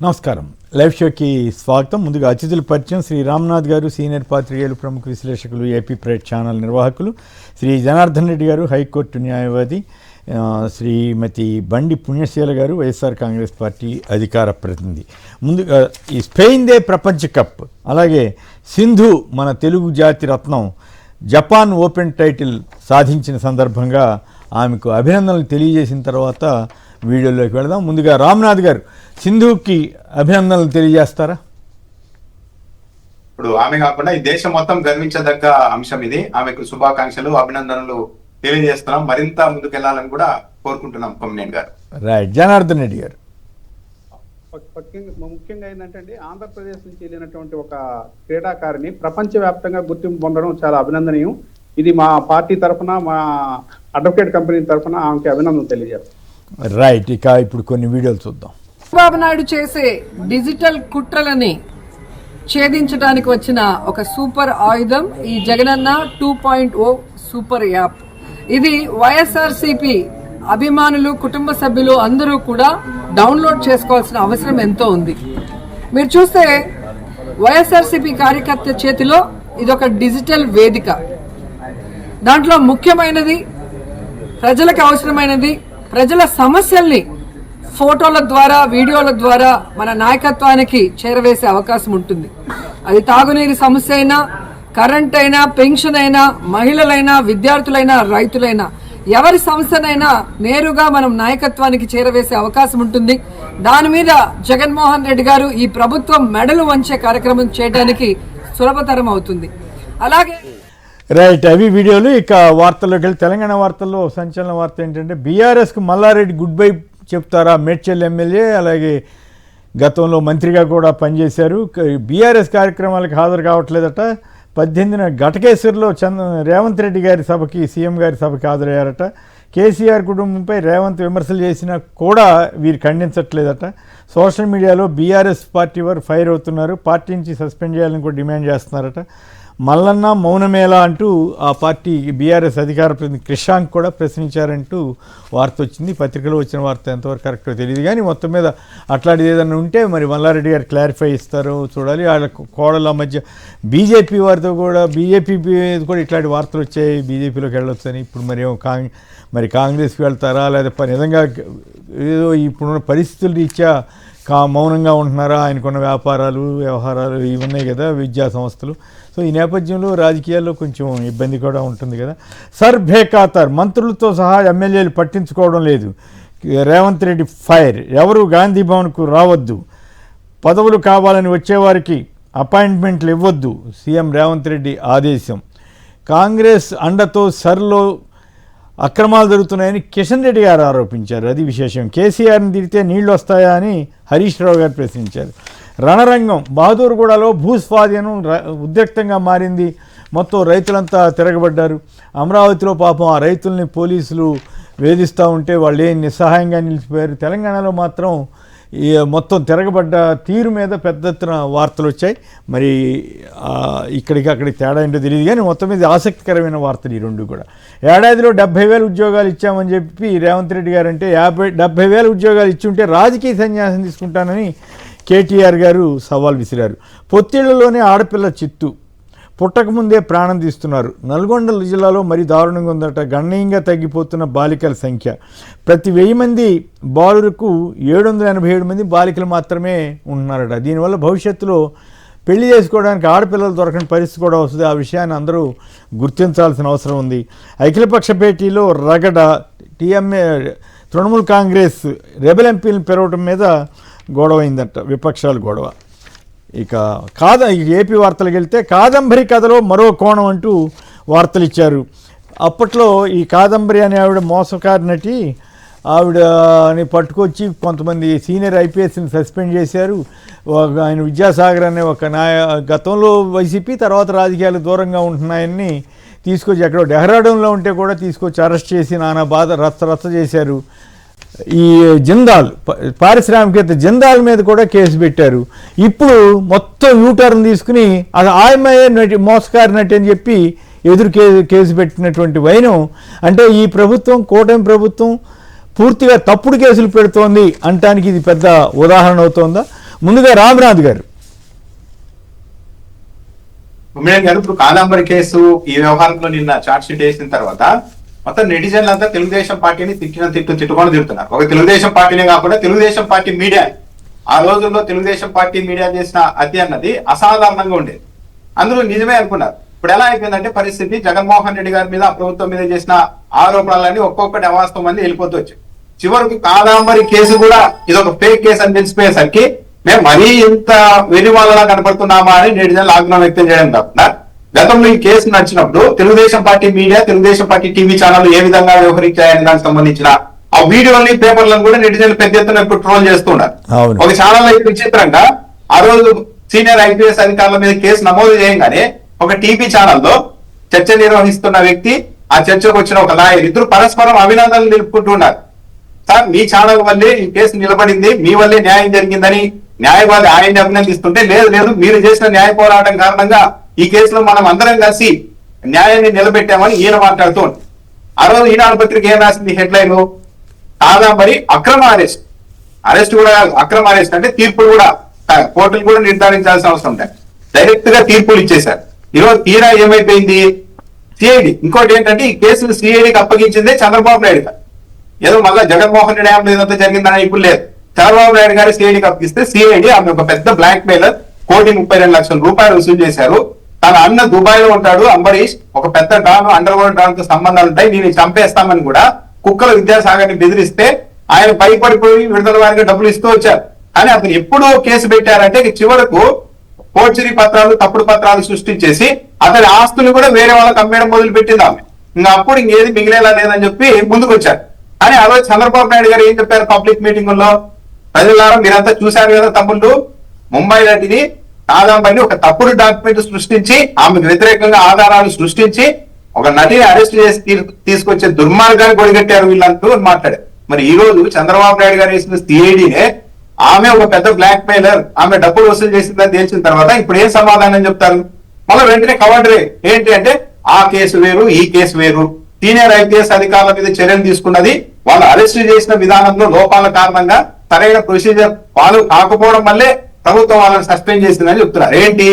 నమస్కారం. లైవ్ షోకి స్వాగతం. ముందుగా అతిథుల పరిచయం. శ్రీ రామ్నాథ్ గారు, సీనియర్ పాత్రికేయులు, ప్రముఖ విశ్లేషకులు, ఏపీ ప్రైడ్ ఛానల్ నిర్వాహకులు. శ్రీ జనార్దన్ రెడ్డి గారు, హైకోర్టు న్యాయవాది. శ్రీమతి బండి పుణ్యశీల గారు, వైఎస్ఆర్ కాంగ్రెస్ పార్టీ అధికార ప్రతినిధి. ముందుగా ఈ స్పెయిన్ దే ప్రపంచ కప్, అలాగే సింధు మన తెలుగు జాతి రత్నం జపాన్ ఓపెన్ టైటిల్ సాధించిన సందర్భంగా ఆమెకు అభినందనలు తెలియజేసిన తర్వాత వీడియోలోకి వెళదాం. ముందుగా రామ్నాథ్ గారు, సింధుకి అభినందనలు తెలియజేస్తారా? ఇప్పుడు ఆమె కాకుండా ఈ దేశం మొత్తం గర్వించదగ్గ అంశం ఇది. ఆమెకు శుభాకాంక్షలు, అభినందనలు తెలియజేస్తున్నాం. మరింత ముందుకెళ్లాలని కూడా కోరుకుంటున్నాం కొమ్మినేని గారు. రైట్. జనార్దన్ రెడ్డి గారు. ముఖ్యంగా ఏంటంటే ఆంధ్రప్రదేశ్ నుంచి వెళ్ళినటువంటి ఒక క్రీడాకారిణి ప్రపంచవ్యాప్తంగా గుర్తింపు పొందడం చాలా అభినందనీయం. ఇది మా పార్టీ తరఫున, మా అడ్వకేట్ కంపెనీ తరఫున ఆమెకి అభినందనలు తెలియజేస్తాం. రైట్. ఇక ఇప్పుడు కొన్ని వీడియోలు చూద్దాం. చంద్రబాబు నాయుడు చేసే డిజిటల్ కుట్రలని ఛేదించడానికి వచ్చిన ఒక సూపర్ ఆయుధం ఈ జగనన్న 2.0 సూపర్ యాప్. ఇది వైఎస్ఆర్సీపీ అభిమానులు, కుటుంబ సభ్యులు అందరూ కూడా డౌన్లోడ్ చేసుకోవాల్సిన అవసరం ఎంతో ఉంది. మీరు చూస్తే వైఎస్ఆర్సీపీ కార్యకర్త చేతిలో ఇదొక డిజిటల్ వేదిక. దాంట్లో ముఖ్యమైనది, ప్రజలకు అవసరమైనది, ప్రజల సమస్యల్ని ఫోటోల ద్వారా, వీడియోల ద్వారా మన నాయకత్వానికి చేరవేసే అవకాశం ఉంటుంది. అది తాగునీరు సమస్య అయినా, కరెంట్ అయినా, పెన్షన్ అయినా, మహిళలైనా, విద్యార్థులైనా, రైతులైనా, ఎవరి సమస్యనైనా నేరుగా మనం నాయకత్వానికి చేరవేసే అవకాశం ఉంటుంది. దాని మీద జగన్మోహన్ రెడ్డి గారు ఈ ప్రభుత్వం మెడలు వంచే కార్యక్రమం చేయడానికి సులభతరం అవుతుంది. అలాగే రైట్. అవి వీడియోలు. ఇక వార్తల్లోకి వెళ్ళి తెలంగాణ వార్తల్లో సంచలన వార్త ఏంటంటే బీఆర్ఎస్కు మల్లారెడ్డి గుడ్ బై చెప్తారా? మేడ్చల్ ఎమ్మెల్యే, అలాగే గతంలో మంత్రిగా కూడా పనిచేశారు. బీఆర్ఎస్ కార్యక్రమాలకు హాజరు కావట్లేదట. 18న ఘటకేశ్వర్లో రేవంత్ రెడ్డి గారి సభకి, సీఎం గారి సభకి హాజరయ్యారట. కేసీఆర్ కుటుంబంపై రేవంత్ విమర్శలు చేసినా కూడా వీరు ఖండించట్లేదట. సోషల్ మీడియాలో బీఆర్ఎస్ పార్టీ వారు ఫైర్ అవుతున్నారు. పార్టీ నుంచి సస్పెండ్ చేయాలని కూడా డిమాండ్ చేస్తున్నారట. మల్లన్న మౌనమేళ అంటూ ఆ పార్టీ బీఆర్ఎస్ అధికార ప్రతినిధి క్రిషాంక్ కూడా ప్రశ్నించారంటూ వార్త వచ్చింది. పత్రికలో వచ్చిన వార్త ఎంతవరకు కరెక్టో తెలియదు, కానీ మొత్తం మీద అట్లాంటిది ఏదైనా ఉంటే మరి మల్లారెడ్డి గారు క్లారిఫై ఇస్తారో చూడాలి. వాళ్ళ కోడల మధ్య బీజేపీ వారితో కూడా, బీజేపీ కూడా ఇట్లాంటి వార్తలు వచ్చాయి, బీజేపీలోకి వెళ్ళొచ్చని. ఇప్పుడు మరి కాంగ్రెస్కి వెళ్తారా, లేదా నిజంగా ఏదో ఇప్పుడున్న పరిస్థితుల రీత్యా మౌనంగా ఉంటున్నారా? ఆయనకున్న వ్యాపారాలు, వ్యవహారాలు ఇవి ఉన్నాయి కదా, విద్యా సంస్థలు. సో ఈ నేపథ్యంలో రాజకీయాల్లో కొంచెం ఇబ్బంది కూడా ఉంటుంది కదా. సర్ ఖాతర్ మంత్రులతో సహా ఎమ్మెల్యేలు పట్టించుకోవడం లేదు. రేవంత్ రెడ్డి ఫైర్. ఎవరు గాంధీ భవన్కు రావద్దు, పదవులు కావాలని వచ్చేవారికి అపాయింట్మెంట్లు ఇవ్వద్దు, సీఎం రేవంత్ రెడ్డి ఆదేశం. కాంగ్రెస్ అండతో సర్లో అక్రమాలు జరుగుతున్నాయని కిషన్ రెడ్డి గారు ఆరోపించారు. అది విశేషం. కేసీఆర్ని తిరిగితే నీళ్లు వస్తాయా అని హరీష్ రావు గారు ప్రశ్నించారు. రణరంగం. బహదూర్గూడలో భూస్వాధీనం ఉద్రిక్తంగా మారింది. మొత్తం రైతులంతా తిరగబడ్డారు. అమరావతిలో పాపం ఆ రైతుల్ని పోలీసులు వేధిస్తూ ఉంటే వాళ్ళు ఏం నిస్సహాయంగా నిలిచిపోయారు. తెలంగాణలో మాత్రం ఈ మొత్తం తిరగబడ్డ తీరు మీద పెద్ద ఎత్తున వార్తలు వచ్చాయి. మరి ఇక్కడికి అక్కడికి తేడా ఏంటో తెలియదు, కానీ మొత్తం మీద ఆసక్తికరమైన వార్తలు ఈ రెండు కూడా. ఏడాదిలో 70,000 ఉద్యోగాలు ఇచ్చామని చెప్పి రేవంత్ రెడ్డి గారు అంటే 70,000 ఉద్యోగాలు ఇచ్చి ఉంటే రాజకీయ సన్యాసం తీసుకుంటానని కేటీఆర్ గారు సవాల్ విసిరారు. పొత్తిళ్లలోనే ఆడపిల్ల చిత్తు, పుట్టకముందే ప్రాణం తీస్తున్నారు. నల్గొండ జిల్లాలో మరీ దారుణంగా ఉందట. గణనీయంగా తగ్గిపోతున్న బాలికల సంఖ్య. ప్రతి 1000 మంది బాలురకు 787 మంది బాలికలు మాత్రమే ఉంటున్నారట. దీనివల్ల భవిష్యత్తులో పెళ్లి చేసుకోవడానికి ఆడపిల్లలు దొరకని పరిస్థితి కూడా వస్తుంది. ఆ విషయాన్ని అందరూ గుర్తించాల్సిన అవసరం ఉంది. అఖిలపక్ష భేటీలో రగడ. తృణమూల్ కాంగ్రెస్ రెబెల్ ఎంపీలను పెరగడం మీద గొడవ అయిందట, విపక్షాలు గొడవ. ఇక ఏపీ వార్తలకు వెళ్తే కాదంబరి కథలో మరో కోణం అంటూ వార్తలు ఇచ్చారు. అప్పట్లో ఈ కాదంబరి అనే ఆవిడ మోసకారి నటి, ఆవిడని పట్టుకొచ్చి కొంతమంది సీనియర్ ఐపీఎస్ని సస్పెండ్ చేశారు. ఆయన విద్యాసాగర్ అనే ఒక గతంలో వైసీపీ, తర్వాత రాజకీయాలు దూరంగా ఉంటున్నాయని తీసుకొచ్చి ఎక్కడో డెహ్రాడూన్లో ఉంటే కూడా తీసుకొచ్చి అరెస్ట్ చేసి నానా బాధ రచ్చ చేశారు. ఈ జిందాల్ పారిశ్రామికవేత్త జిందాల్ మీద కూడా కేసు పెట్టారు. ఇప్పుడు మొత్తం యూటర్న్ తీసుకుని ఆయమయ్యే నటి, మోసకారి నటి అని చెప్పి ఎదురు కేసు పెట్టినటువంటి వైనం. అంటే ఈ ప్రభుత్వం, కూటమి ప్రభుత్వం పూర్తిగా తప్పుడు కేసులు పెడుతోంది అంటానికి ఇది పెద్ద ఉదాహరణ అవుతోందా? ముందుగా రామనాథ్ గారు. ఉమ్మేష్ గారు, ఇప్పుడు కాదంబరి కేసు ఈ వ్యవహారంలో నిన్న చార్జ్ షీట్ వేసిన తర్వాత మొత్తం నెటిజన్లు అంతా తెలుగుదేశం పార్టీని తిట్టుకొని తిడుతున్నారు. ఒక తెలుగుదేశం పార్టీనే కాకుండా తెలుగుదేశం పార్టీ మీడియా, ఆ రోజుల్లో తెలుగుదేశం పార్టీ మీడియా చేసిన హత్య అన్నది అసాధారణంగా ఉండేది. అందరూ నిజమే అనుకున్నారు. ఇప్పుడు ఎలా అయిపోయిందంటే పరిస్థితి, జగన్మోహన్ రెడ్డి గారి మీద ప్రభుత్వం మీద చేసిన ఆరోపణలన్నీ ఒక్కొక్కటి అవాస్తవం మంది వెళ్ళిపోతూ వచ్చాయి. చివరకు కాదంబరి కేసు కూడా ఇది ఒక ఫేక్ కేసు అని తెలిసిపోయేసరికి మేము మరీ ఇంత వెరివాళ్ళలా కనపడుతున్నామా అని నెటిజన్లు ఆగ్రహం వ్యక్తం చేయడం కాకుండా, గతంలో ఈ కేసు నడిచినప్పుడు Telugu Desam party media, Telugu Desam party TV channel ఏ విధంగా వ్యవహరించాయని దానికి సంబంధించిన ఆ వీడియోని, పేపర్లను కూడా నెటిజన్లు పెద్ద ఎత్తున ఇప్పుడు ట్రోల్ చేస్తున్నారు. ఒక ఛానల్ అయితే విచిత్రంగా ఆ రోజు సీనియర్ ఐపీఎస్ అధికారుల మీద కేసు నమోదు చేయగానే ఒక టీవీ ఛానల్లో చర్చ నిర్వహిస్తున్న వ్యక్తి, ఆ చర్చకు వచ్చిన ఒక లాయర్, ఇద్దరు పరస్పరం అభినందనలు నిలుపుకుంటున్నారు. సార్, మీ ఛానల్ వల్లే ఈ కేసు నిలబడింది, మీ వల్లే న్యాయం జరిగిందని న్యాయవాది ఆయన్ని అభినందిస్తుంటే, లేదు మీరు చేసిన న్యాయ పోరాటం కారణంగా ఈ కేసులో మనం అందరం కలిసి న్యాయాన్ని నిలబెట్టామని ఈయన మాట్లాడుతూ ఉంది. ఆ రోజు ఈనాడు పత్రిక ఏం రాసింది హెడ్లైన్, కాదంబరి అక్రమ అరెస్ట్ కూడా కాదు, అక్రమ అరెస్ట్ అంటే తీర్పులు కూడా కోర్టులు కూడా నిర్ధారించాల్సిన అవసరం లేదు, డైరెక్ట్ గా తీర్పులు ఇచ్చేశారు. ఈరోజు తీరా ఏమైపోయింది, సిఐడి. ఇంకోటి ఏంటంటే ఈ కేసును సిఐడికి అప్పగించిందే చంద్రబాబు నాయుడు గారు. ఏదో మళ్ళీ జగన్మోహన్ రెడ్డి ఆమె ఏదంతా జరిగిందని ఇప్పుడు లేదు, చంద్రబాబు నాయుడు గారు సిఐడికి అప్పగిస్తే సిఐడి ఆమె ఒక పెద్ద బ్లాక్ మెయిలర్, 1,32,00,000 రూపాయలు వసూలు చేశారు. తన అన్న దుబాయ్ లో ఉంటాడు అంబరీష్, ఒక పెద్ద డాన్, అండర్ వరల్డ్ డాన్ తో సంబంధాలు ఉంటాయి, నేను చంపేస్తామని కూడా కుక్కల విద్యాసాగర్ ని బెదిరిస్తే ఆయన భయపడిపోయి విడుదల వారిగా డబ్బులు ఇస్తూ వచ్చారు. కానీ అతను ఎప్పుడూ కేసు పెట్టారంటే చివరకు ఫోర్జరీ పత్రాలు, తప్పుడు పత్రాలు సృష్టించేసి అతని ఆస్తులు కూడా వేరే వాళ్ళకి అమ్మేయడం మొదలు పెట్టింది ఆమె. ఇంకా అప్పుడు ఇంకేది మిగిలేలా లేదని చెప్పి ముందుకు వచ్చారు. కానీ ఆ రోజు చంద్రబాబు నాయుడు గారు ఏం చెప్పారు పబ్లిక్ మీటింగ్ లో, ప్రజలారా మీరంతా చూశారు కదా తమ్ముళ్ళు, ముంబై నటిని కాదంబరిని ఒక తప్పుడు డాక్యుమెంట్ సృష్టించి ఆమెకు వ్యతిరేకంగా ఆధారాలు సృష్టించి ఒక నటిని అరెస్ట్ చేసి తీసుకొచ్చే దుర్మార్గాన్ని కొడిగట్టారు వీళ్ళంటూ మాట్లాడారు. మరి ఈ రోజు చంద్రబాబు నాయుడు గారు వేసిన సిఐడినే ఆమె ఒక పెద్ద బ్లాక్ మెయిలర్, ఆమె డబ్బులు వసూలు చేసిందని తెలిసిన తర్వాత ఇప్పుడు ఏం సమాధానం చెప్తారు? మళ్ళీ వెంటనే కవర్డరే ఏంటి అంటే ఆ కేసు వేరు, ఈ కేసు వేరు, సీనియర్ ఐపీఎస్ అధికారుల మీద చర్యలు తీసుకున్నది వాళ్ళు అరెస్ట్ చేసిన విధానంలో లోపాల కారణంగా సరైన ప్రొసీజర్ ఫాలో కాకపోవడం వల్లే ప్రభుత్వం వాళ్ళని సస్పెండ్ చేసిందని చెప్తున్నారు. ఏంటి,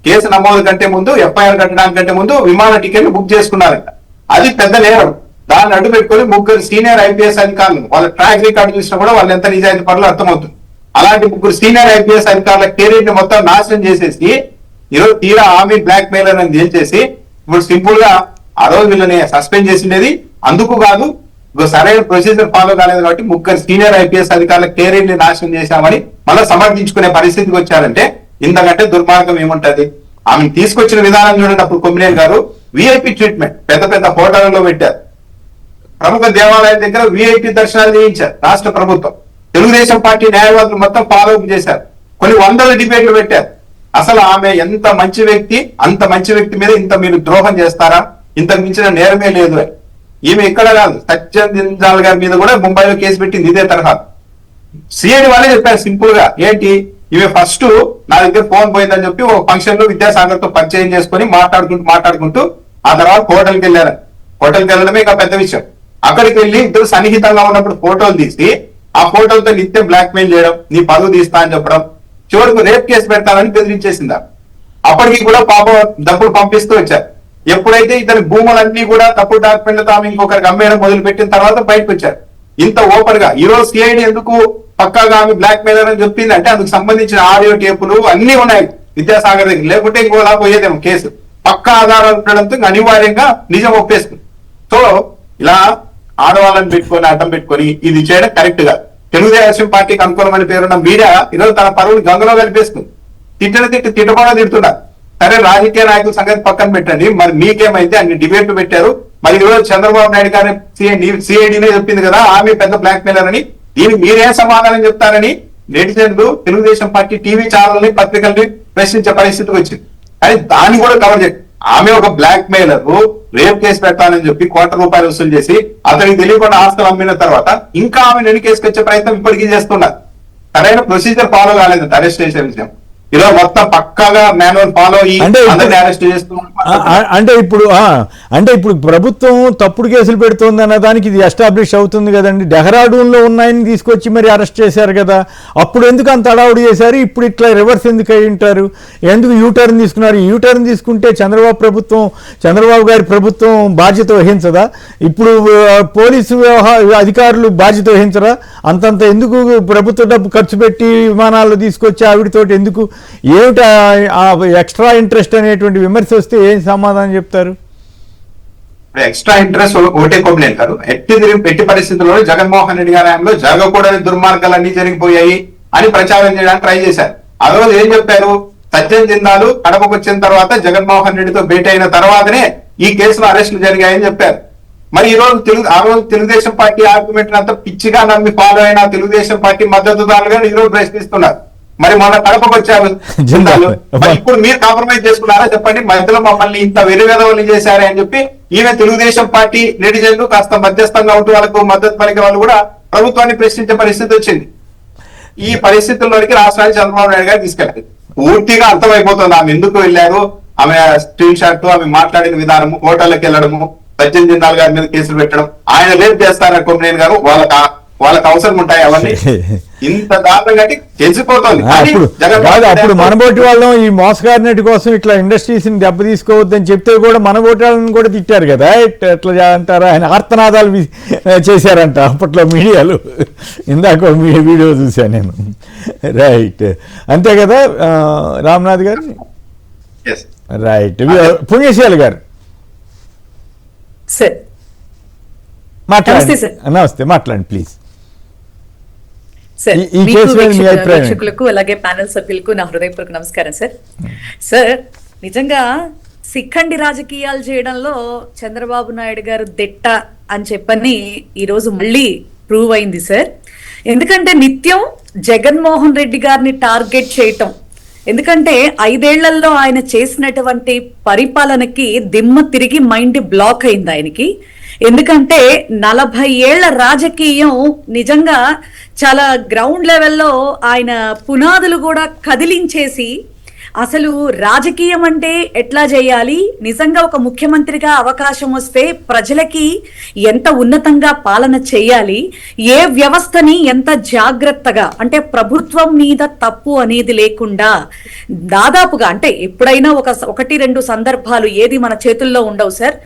కేసు నమోదు కంటే ముందు, ఎఫ్ఐఆర్ కట్టడానికంటే ముందు విమాన టికెట్లు బుక్ చేసుకున్నారంట. అది పెద్ద నేరం. దాన్ని అడ్డు పెట్టుకుని ముగ్గురు సీనియర్ ఐపీఎస్ అధికారులు, వాళ్ళ ట్రాక్ రికార్డు చూసినా కూడా వాళ్ళు ఎంత నిజాయితీ పనులు అర్థమవుతుంది. అలాంటి ముగ్గురు సీనియర్ ఐపీఎస్ అధికారుల కెరీర్ ని మొత్తం నాశనం చేసేసి ఈరోజు తీరా ఆమె బ్లాక్ మెయిలర్ అని తేల్చేసి ఇప్పుడు సింపుల్ గా ఆ రోజు వీళ్ళని సస్పెండ్ చేసిండేది అందుకు కాదు, సరైన ప్రొసీజర్ ఫాలో కాలేదు కాబట్టి ముగ్గురు సీనియర్ ఐపీఎస్ అధికారుల కెరీర్ ని నాశనం చేశామని మళ్ళీ సమర్థించుకునే పరిస్థితికి వచ్చారంటే ఇంతకంటే దుర్మార్గం ఏముంటది? ఆమెను తీసుకొచ్చిన విధానం చూడండి. అప్పుడు కొమ్మినేని గారు విఐపి ట్రీట్మెంట్ పెద్ద పెద్ద హోటళ్లలో పెట్టారు, ప్రముఖ దేవాలయం దగ్గర విఐపి దర్శనాలు చేయించారు రాష్ట్ర ప్రభుత్వం. తెలుగుదేశం పార్టీ న్యాయవాదులు మొత్తం ఫాలో అప్ చేశారు, కొన్ని వందల డిబేట్లు పెట్టారు. అసలు ఆమె ఎంత మంచి వ్యక్తి, అంత మంచి వ్యక్తి మీద ఇంత మీరు ద్రోహం చేస్తారా? ఇంతకు మించిన నేరమే లేదు అని. ఈమె ఇక్కడ కాదు, సత్యం జిందాల్ గారి మీద కూడా ముంబైలో కేసు పెట్టింది ఇదే తరహా. సిఐడి వాళ్ళే చెప్పారు సింపుల్ గా, ఏంటి ఈమె ఫస్ట్ నా దగ్గర ఫోన్ పోయిందని చెప్పి ఒక ఫంక్షన్ లో విద్యాసాగర్ తో పరిచయం చేసుకుని మాట్లాడుకుంటూ ఆ తర్వాత హోటల్కి వెళ్ళారు. హోటల్కి వెళ్ళడమే ఇంకా పెద్ద విషయం. అక్కడికి వెళ్ళి ఇద్దరు సన్నిహితంగా ఉన్నప్పుడు ఫోటోలు తీసి ఆ ఫోటోలతో నిత్యం బ్లాక్ మెయిల్ చేయడం, నీ పరువు తీస్తా అని చెప్పడం, చివరకు రేప్ కేసు పెడతానని బెదిరించేసిందా. అప్పటికి కూడా పాపం డబ్బులు పంపిస్తూ వచ్చారు. ఎప్పుడైతే ఇతని భూములన్నీ కూడా తప్పుడు డాక్యుమెంట్లతో ఆమె ఇంకొకరికి అమ్మేయడం మొదలు పెట్టిన తర్వాత బయటకు వచ్చారు. ఇంత ఓపెన్ గా ఈరోజు సిఐడి ఎందుకు పక్కాగా ఆమె బ్లాక్ మెయిలర్ అని చెప్పింది అంటే అందుకు సంబంధించిన ఆడియో టేపులు అన్ని ఉన్నాయి విద్యాసాగర్ దగ్గర, లేకుంటే ఇంకోలా పోయేదేమో కేసు. పక్కా ఆధారాలు ఉండడంతో అనివార్యంగా నిజం ఒప్పేసుకుంది. సో ఇలా ఆడవాళ్ళని పెట్టుకొని అడ్డం పెట్టుకొని ఇది చేయడం కరెక్ట్ గా. తెలుగుదేశం పార్టీకి అనుకూలమైన పేరున్న మీడియా ఈరోజు తన పరువుని గంగలో కలిపేసుకుంది. తిట్టకుండా తిడుతున్నారు. సరే, రాజకీయ నాయకుల సంగతి పక్కన పెట్టండి, మరి మీకేమైతే అన్ని డిబేట్లు పెట్టారు. మరి ఈరోజు చంద్రబాబు నాయుడు గారి సిఐడినే చెప్పింది కదా ఆమె పెద్ద బ్లాక్ మెయిలర్ అని, దీనికి మీరే సమాధానం చెప్తారని నెటిజన్లు తెలుగుదేశం పార్టీ టీవీ ఛానల్ని, పత్రికల్ని ప్రశ్నించే పరిస్థితికి వచ్చింది. కానీ దాన్ని కూడా కవర్ చేయండి. ఆమె ఒక బ్లాక్ మెయిలర్, రేప్ కేసు పెట్టాలని చెప్పి ₹1,00,00,000 వసూలు చేసి అతనికి తెలియకుండా ఆస్తులు అమ్మిన తర్వాత ఇంకా ఆమె నెడి కేసుకొచ్చే ప్రయత్నం ఇప్పటికీ చేస్తున్నారు. సరైన ప్రొసీజర్ ఫాలో కాలేదు అరెస్ట్ చేసే విషయం. ఈరోజు మొత్తం పక్కాగా మాన్యువల్ ఫాలో అయ్యి అంటే అందరిని అరెస్ట్ చేస్తున్నారు. అంటే ఇప్పుడు ప్రభుత్వం తప్పుడు కేసులు పెడుతోంది అన్న దానికి ఇది ఎస్టాబ్లిష్ అవుతుంది కదండి. డెహ్రాడూన్లో ఉన్నాయని తీసుకొచ్చి మరి అరెస్ట్ చేశారు కదా, అప్పుడు ఎందుకు అంత అడావుడి చేశారు? ఇప్పుడు ఇట్లా రివర్స్ ఎందుకు అయి ఉంటారు? ఎందుకు యూటర్న్ తీసుకున్నారు? యూటర్న్ తీసుకుంటే చంద్రబాబు గారి ప్రభుత్వం బాధ్యత వహించదా? ఇప్పుడు పోలీసు అధికారులు బాధ్యత వహించరా? అంతంత ఎందుకు ప్రభుత్వ డబ్బు ఖర్చు పెట్టి విమానాల్లో తీసుకొచ్చి ఆవిడతోటి ఎందుకు? ఏమిటి ఎక్స్ట్రా ఇంట్రెస్ట్ అనేటువంటి విమర్శ వస్తే ఏం సమాధానం చెప్తారు? ఎక్స్ట్రా ఇంట్రెస్ట్ ఒకటే కంప్లైంట్ కాదు, ఎట్టి పరిస్థితుల్లో జగన్మోహన్ రెడ్డి గారి హయాంలో జరగకూడని దుర్మార్గాలన్నీ జరిగిపోయాయి అని ప్రచారం చేయడానికి ట్రై చేశారు. ఆ రోజు ఏం చెప్పారు? సత్యం జిందాలు కడపకు వచ్చిన తర్వాత జగన్మోహన్ రెడ్డితో భేటీ అయిన తర్వాతనే ఈ కేసులో అరెస్టులు జరిగాయని చెప్పారు. మరి ఈ రోజు ఆ రోజు తెలుగుదేశం పార్టీ ఆర్గ్యుమెంట్ అంతా పిచ్చిగా నమ్మి ఫాలో అయిన తెలుగుదేశం పార్టీ మద్దతుదారులుగా ఈ రోజు ప్రశ్నిస్తున్నారు. మరి మొన్న కడపకు వచ్చారు జిందాలు, మరి ఇప్పుడు మీరు కాంప్రమైజ్ చేసుకున్నారా చెప్పండి? మధ్యలో మమ్మల్ని ఇంత వెరుగెదవలు చేశారే అని చెప్పి ఈవెన్ తెలుగుదేశం పార్టీ నెటిజన్లు కాస్త మధ్యస్థంగా ఉంటూ వాళ్ళకు మద్దతు పలికే వాళ్ళు కూడా ప్రభుత్వాన్ని ప్రశ్నించే పరిస్థితి వచ్చింది. ఈ పరిస్థితుల్లోనికి రాష్ట్రాన్ని చంద్రబాబు నాయుడు గారు తీసుకెళ్ళారు. పూర్తిగా అర్థమైపోతుంది ఆమె ఎందుకు వెళ్ళారు, ఆమె స్క్రీన్ షాట్, ఆమె మాట్లాడిన విధానము, హోటల్కి వెళ్ళడము, సత్యం జిందాల్ గారి మీద కేసులు పెట్టడం, ఆయన రేపు చేస్తారా కొమ్మినేని గారు, వాళ్ళకి అవసరం ఉంటాయి అవన్నీ. ఇంత దారుణంగా తెలిసిపోతుంది. అప్పుడు మనబోటి వాళ్ళం ఈ మోసగారినటి కోసం ఇట్లా ఇండస్ట్రీస్ ని దెబ్బ తీసుకోవద్దని చెప్తే కూడా మనబోటి వాళ్ళని కూడా తిట్టారు కదా, ఎట్లా అంటారా, ఆయన ఆర్తనాదాలు చేశారంట అప్పట్లో మీడియాలో. ఇందాక వీడియో చూశాను నేను. రైట్, అంతే కదా రామ్నాథ్ గారు? రైట్. పుణ్యశీల గారు మాట్లాడండి. నమస్తే, మాట్లాడండి ప్లీజ్. ప్రేక్షకులకు అలాగే ప్యానెల్ సభ్యులకు నా హృదయపూర్వక నమస్కారం సార్. సార్, నిజంగా శిఖండి రాజకీయాలు చేయడంలో చంద్రబాబు నాయుడు గారు దిట్ట అని చెప్పని ఈరోజు మళ్ళీ ప్రూవ్ అయింది సార్. ఎందుకంటే నిత్యం జగన్మోహన్ రెడ్డి గారిని టార్గెట్ చేయటం, ఎందుకంటే 5 ఏళ్లలో ఆయన చేసినటువంటి పరిపాలనకి దిమ్మ తిరిగి మైండ్ బ్లాక్ అయింది ఆయనకి. ఎందుకంటే 40 ఏళ్ల రాజకీయం నిజంగా చాలా గ్రౌండ్ లెవెల్లో ఆయన పునాదులు కూడా కదిలించేసి అసలు రాజకీయం అంటే ఎట్లా చేయాలి, నిజంగా ఒక ముఖ్యమంత్రిగా అవకాశం వస్తే ప్రజలకి ఎంత ఉన్నతంగా పాలన చేయాలి, ఏ వ్యవస్థని ఎంత జాగ్రత్తగా, అంటే ప్రభుత్వం మీద తప్పు అనేది లేకుండా దాదాపుగా, అంటే ఎప్పుడైనా 1-2 సందర్భాలు ఏది మన చేతుల్లో ఉండవు సార్,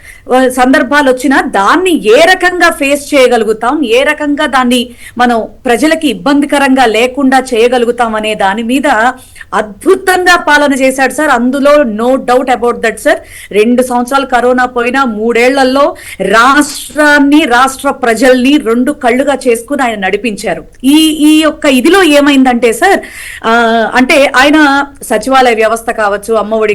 సందర్భాలు వచ్చినా దాన్ని ఏ రకంగా ఫేస్ చేయగలుగుతాం, ఏ రకంగా దాన్ని మనం ప్రజలకి ఇబ్బందికరంగా లేకుండా చేయగలుగుతాం అనే దాని మీద అద్భుతంగా పాలన చేశాడు సార్. అందులో no doubt about that sir. 2 సంవత్సరాలు కరోనా పోయినా 3 ఏళ్లలో రాష్ట్రాన్ని, రాష్ట్ర ప్రజల్ని 2 కళ్ళుగా చేసుకుని ఆయన నడిపించారు. ఈ యొక్క ఇదిలో ఏమైందంటే సార్, అంటే ఆయన సచివాలయ వ్యవస్థ కావచ్చు, అమ్మఒడి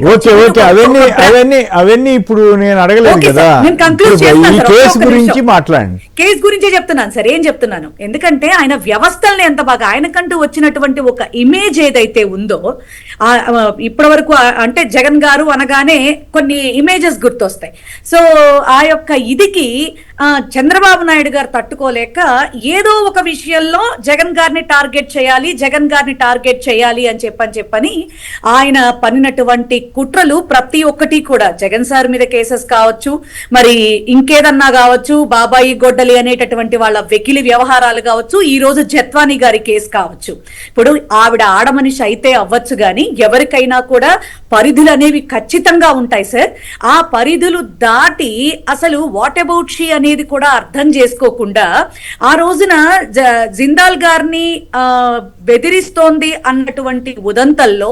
అవన్నీ ఇప్పుడు నేను అడగలేదు కదా, కేసు గురించే చెప్తున్నాను సార్. ఏం చెప్తున్నాను, ఎందుకంటే ఆయన వ్యవస్థల్ని ఎంత బాగా, ఆయనకంటూ వచ్చినటువంటి ఒక ఇమేజ్ ఏదైతే ఉందో, ఇప్పటి వరకు అంటే జగన్ గారు అనగానే కొన్ని ఇమేజెస్ గుర్తొస్తాయి. సో ఆ యొక్క ఇదికి చంద్రబాబు నాయుడు గారు తట్టుకోలేక ఏదో ఒక విషయంలో జగన్ గారిని టార్గెట్ చేయాలి అని చెప్పని ఆయన పన్నినటువంటి కుట్రలు ప్రతి ఒక్కటి కూడా, జగన్ సార్ మీద కేసెస్ కావచ్చు, మరి ఇంకేదన్నా కావచ్చు, బాబాయి గొడ్డలి అనేటటువంటి వాళ్ళ వెకిలి వ్యవహారాలు కావచ్చు, ఈ రోజు జత్వానీ గారి కేసు కావచ్చు. ఇప్పుడు ఆవిడ ఆడమనిషి అయితే అవ్వచ్చు కానీ ఎవరికైనా కూడా పరిధులు అనేవి ఖచ్చితంగా ఉంటాయి సార్. ఆ పరిధులు దాటి అసలు వాట్ అబౌట్ షీ అనేది కూడా అర్థం చేసుకోకుండా ఆ రోజున జిందాల్ గారిని బెదిరిస్తోంది అన్నటువంటి ఉదంతల్లో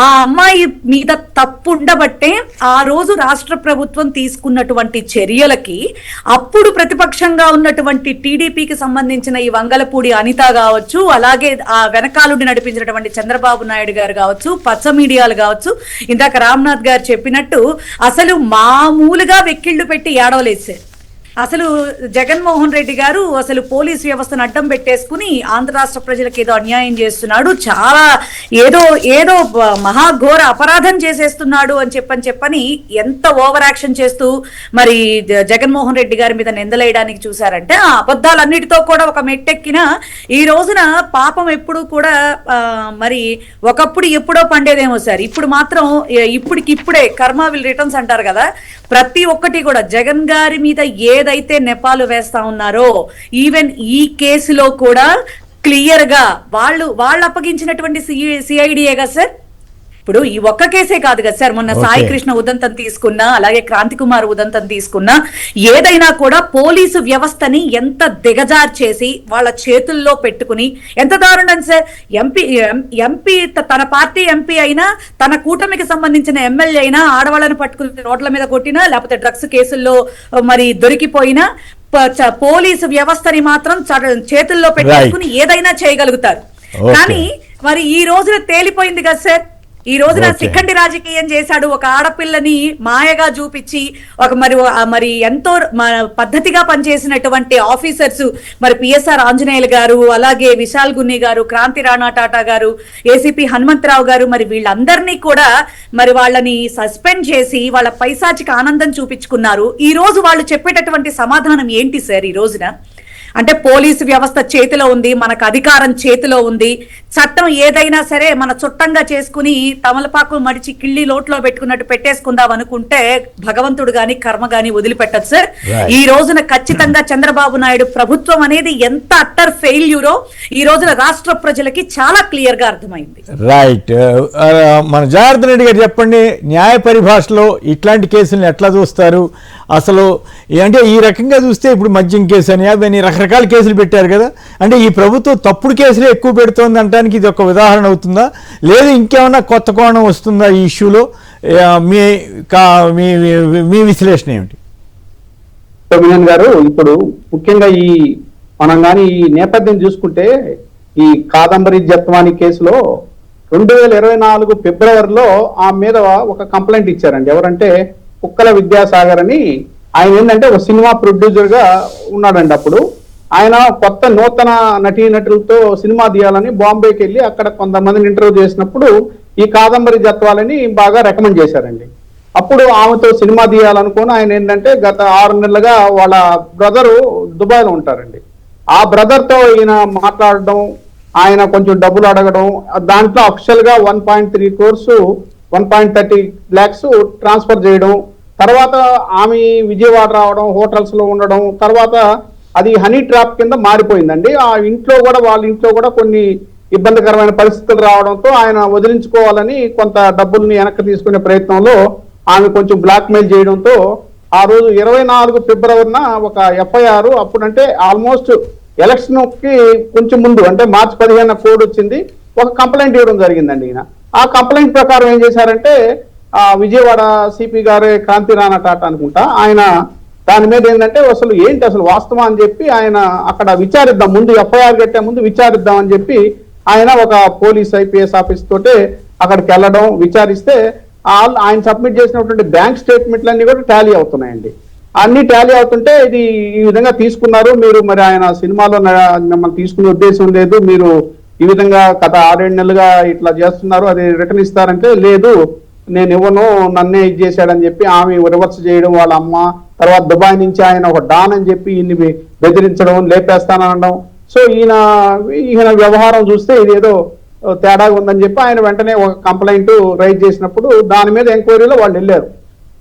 ఆ అమ్మాయి మీద తప్పు ఉండబట్టే ఆ రోజు రాష్ట్ర ప్రభుత్వం తీసుకున్నటువంటి చర్యలకి అప్పుడు ప్రతిపక్షంగా ఉన్నటువంటి టీడీపీకి సంబంధించిన ఈ వంగలపూడి అనిత కావచ్చు, అలాగే ఆ వెనకాలుండి నడిపించినటువంటి చంద్రబాబు నాయుడు గారు కావచ్చు, పచ్చ మీడియాలు కావచ్చు, ఇందాక రామ్నాథ్ గారు చెప్పినట్టు అసలు మామూలుగా వెక్కిళ్లు పెట్టి ఏడవలేదు సార్. అసలు జగన్మోహన్ రెడ్డి గారు అసలు పోలీస్ వ్యవస్థను అడ్డం పెట్టేసుకుని ఆంధ్ర రాష్ట్ర ప్రజలకు ఏదో అన్యాయం చేస్తున్నాడు, చాలా ఏదో ఏదో మహాఘోర అపరాధం చేసేస్తున్నాడు అని చెప్పని ఎంత ఓవర్ యాక్షన్ చేస్తూ మరి జగన్మోహన్ రెడ్డి గారి మీద నిందలేయడానికి చూశారంటే ఆ అబద్ధాలన్నిటితో కూడా ఒక మెట్టెక్కిన ఈ రోజున పాపం ఎప్పుడు కూడా మరి ఒకప్పుడు ఎప్పుడో పండేదేమో సార్, ఇప్పుడు మాత్రం ఇప్పుడే కర్మ విల్ రిటర్న్స్ అంటారు కదా, ప్రతి ఒక్కటి కూడా జగన్ గారి మీద ఏదైతే నెపాలు వేస్తా ఉన్నారో ఈవెన్ ఈ కేసులో కూడా క్లియర్ గా వాళ్ళు అప్పగించినటువంటి సిఐడిఏగా సార్. ఇప్పుడు ఈ ఒక్క కేసే కాదు కదా సార్, మొన్న సాయి కృష్ణ ఉదంతం తీసుకున్నా, అలాగే క్రాంతి కుమార్ ఉదంతం తీసుకున్నా, ఏదైనా కూడా పోలీసు వ్యవస్థని ఎంత దిగజార్చేసి వాళ్ళ చేతుల్లో పెట్టుకుని ఎంత దారుణం సార్. ఎంపీ తన పార్టీ ఎంపీ అయినా, తన కూటమికి సంబంధించిన ఎమ్మెల్యే అయినా ఆడవాళ్ళని పట్టుకుని రోడ్ల మీద కొట్టినా, లేకపోతే డ్రగ్స్ కేసుల్లో మరి దొరికిపోయినా పోలీసు వ్యవస్థని మాత్రం చేతుల్లో పెట్టుకుని ఏదైనా చేయగలుగుతారు. కానీ మరి ఈ రోజున తేలిపోయింది కదా సార్, ఈ రోజున శిఖండి రాజకీయం చేశాడు. ఒక ఆడపిల్లని మాయగా చూపించి ఒక మరి ఎంతో పద్ధతిగా పనిచేసినటువంటి ఆఫీసర్స్ మరి పిఎస్ఆర్ ఆంజనేయులు గారు, అలాగే విశాల్ గున్ని గారు, క్రాంతి రాణా టాటా గారు, ఏసీపీ హనుమంతరావు గారు, మరి వీళ్ళందరినీ కూడా మరి వాళ్ళని సస్పెండ్ చేసి వాళ్ళ పైశాచిక ఆనందం చూపించుకున్నారు. ఈ రోజు వాళ్ళు చెప్పేటటువంటి సమాధానం ఏంటి సార్? ఈ రోజున అంటే పోలీసు వ్యవస్థ చేతిలో ఉంది, మనకు అధికారం చేతిలో ఉంది, చట్టం ఏదైనా సరే మన చుట్టంగా చేసుకుని తమలపాకు మడిచి కిళ్ళి లోట్లో పెట్టుకున్నట్టు పెట్టేసుకుందాం అనుకుంటే భగవంతుడు గాని కర్మ గాని వదిలిపెట్టదు సార్. ఈ రోజున ఖచ్చితంగా చంద్రబాబు నాయుడు ప్రభుత్వం అనేది ఎంత అట్టర్ ఫెయిల్యూరో ఈ రోజున రాష్ట్ర ప్రజలకి చాలా క్లియర్ గా అర్థమైంది. రైట్, మన జనార్దన్ రెడ్డి గారు చెప్పండి, న్యాయ పరిభాషలో ఇట్లాంటి కేసులను ఎట్లా చూస్తారు అసలు? అంటే ఈ రకంగా చూస్తే ఇప్పుడు మద్యం కేసు అని అవన్నీ రకరకాల కేసులు పెట్టారు కదా, అంటే ఈ ప్రభుత్వం తప్పుడు కేసులు ఎక్కువ పెడుతోంది అంటానికి ఇది ఒక ఉదాహరణ అవుతుందా, లేదు ఇంకేమన్నా కొత్త కోణం వస్తుందా ఈ ఇష్యూలో? మీ విశ్లేషణ ఏమిటి? మిలన్ గారు, ఇప్పుడు ముఖ్యంగా మనం కానీ ఈ నేపథ్యం చూసుకుంటే ఈ కాదంబరి జత్వాని కేసులో 2024 ఫిబ్రవరిలో ఆ మీద ఒక కంప్లైంట్ ఇచ్చారండి. ఎవరంటే కుక్కల విద్యాసాగర్ అని. ఆయన ఏంటంటే ఒక సినిమా ప్రొడ్యూసర్ గా ఉన్నాడండి. అప్పుడు ఆయన కొత్త నూతన నటీనటులతో సినిమా తీయాలని బాంబేకి వెళ్ళి అక్కడ కొంతమందిని ఇంటర్వ్యూ చేసినప్పుడు ఈ కాదంబరి జత్వాలని బాగా రికమెండ్ చేశారండి. అప్పుడు ఆమెతో సినిమా తీయాలనుకుని ఆయన ఏంటంటే గత 6 నెలలుగా వాళ్ళ బ్రదరు దుబాయ్లో ఉంటారండి. ఆ బ్రదర్తో ఈయన మాట్లాడడం, ఆయన కొంచెం డబ్బులు అడగడం, దాంట్లో అఫిషియల్ గా 1.3 crores 1.30 lakhs ట్రాన్స్ఫర్ చేయడం, తర్వాత ఆమె విజయవాడ రావడం, హోటల్స్ లో ఉండడం, తర్వాత అది హనీ ట్రాప్ కింద మారిపోయిందండి. ఆ వాళ్ళ ఇంట్లో కూడా కొన్ని ఇబ్బందికరమైన పరిస్థితులు రావడంతో ఆయన వదిలించుకోవాలని కొంత డబ్బుల్ని వెనక్కి తీసుకునే ప్రయత్నంలో ఆమె కొంచెం బ్లాక్ మెయిల్ చేయడంతో ఆ రోజు 24 ఫిబ్రవరిన ఒక ఎఫ్ఐఆర్, అప్పుడంటే ఆల్మోస్ట్ ఎలక్షన్ కి కొంచెం ముందు, అంటే మార్చి 15 కోడ్ వచ్చింది, ఒక కంప్లైంట్ ఇవ్వడం జరిగిందండి. ఈయన ఆ కంప్లైంట్ ప్రకారం ఏం చేశారంటే విజయవాడ సిపి గారే క్రాంతి రాణా టాటా అనుకుంటా, ఆయన దాని మీద ఏంటంటే అసలు వాస్తవం అని చెప్పి ఆయన అక్కడ విచారిద్దాం, ముందు ఎఫ్ఐఆర్ కట్టే ముందు విచారిద్దాం అని చెప్పి ఆయన ఒక పోలీస్ ఐపీఎస్ ఆఫీస్ తోటే అక్కడికి వెళ్ళడం, విచారిస్తే ఆయన సబ్మిట్ చేసినటువంటి బ్యాంక్ స్టేట్మెంట్లన్నీ కూడా టాలీ అవుతున్నాయండి. అన్ని టాలీ అవుతుంటే ఇది ఈ విధంగా తీసుకున్నారు మీరు, మరి ఆయన సినిమాలో మిమ్మల్ని తీసుకునే ఉద్దేశం లేదు, మీరు ఈ విధంగా గత 6-7 నెలలుగా ఇట్లా చేస్తున్నారు, అది రిటర్న్ ఇస్తారంటే లేదు నేను ఇవ్వను, నన్నే ఇది చేశాడని చెప్పి ఆమె రివర్స్ చేయడం, వాళ్ళ అమ్మ, తర్వాత దుబాయ్ నుంచి ఆయన ఒక డాన్ అని చెప్పి ఈయన్ని బెదిరించడం, లేపేస్తానడం. సో ఈయన వ్యవహారం చూస్తే ఇదేదో తేడా ఉందని చెప్పి ఆయన వెంటనే ఒక కంప్లైంట్ రైజ్ చేసినప్పుడు దాని మీద ఎంక్వైరీలో వాళ్ళు వెళ్ళారు.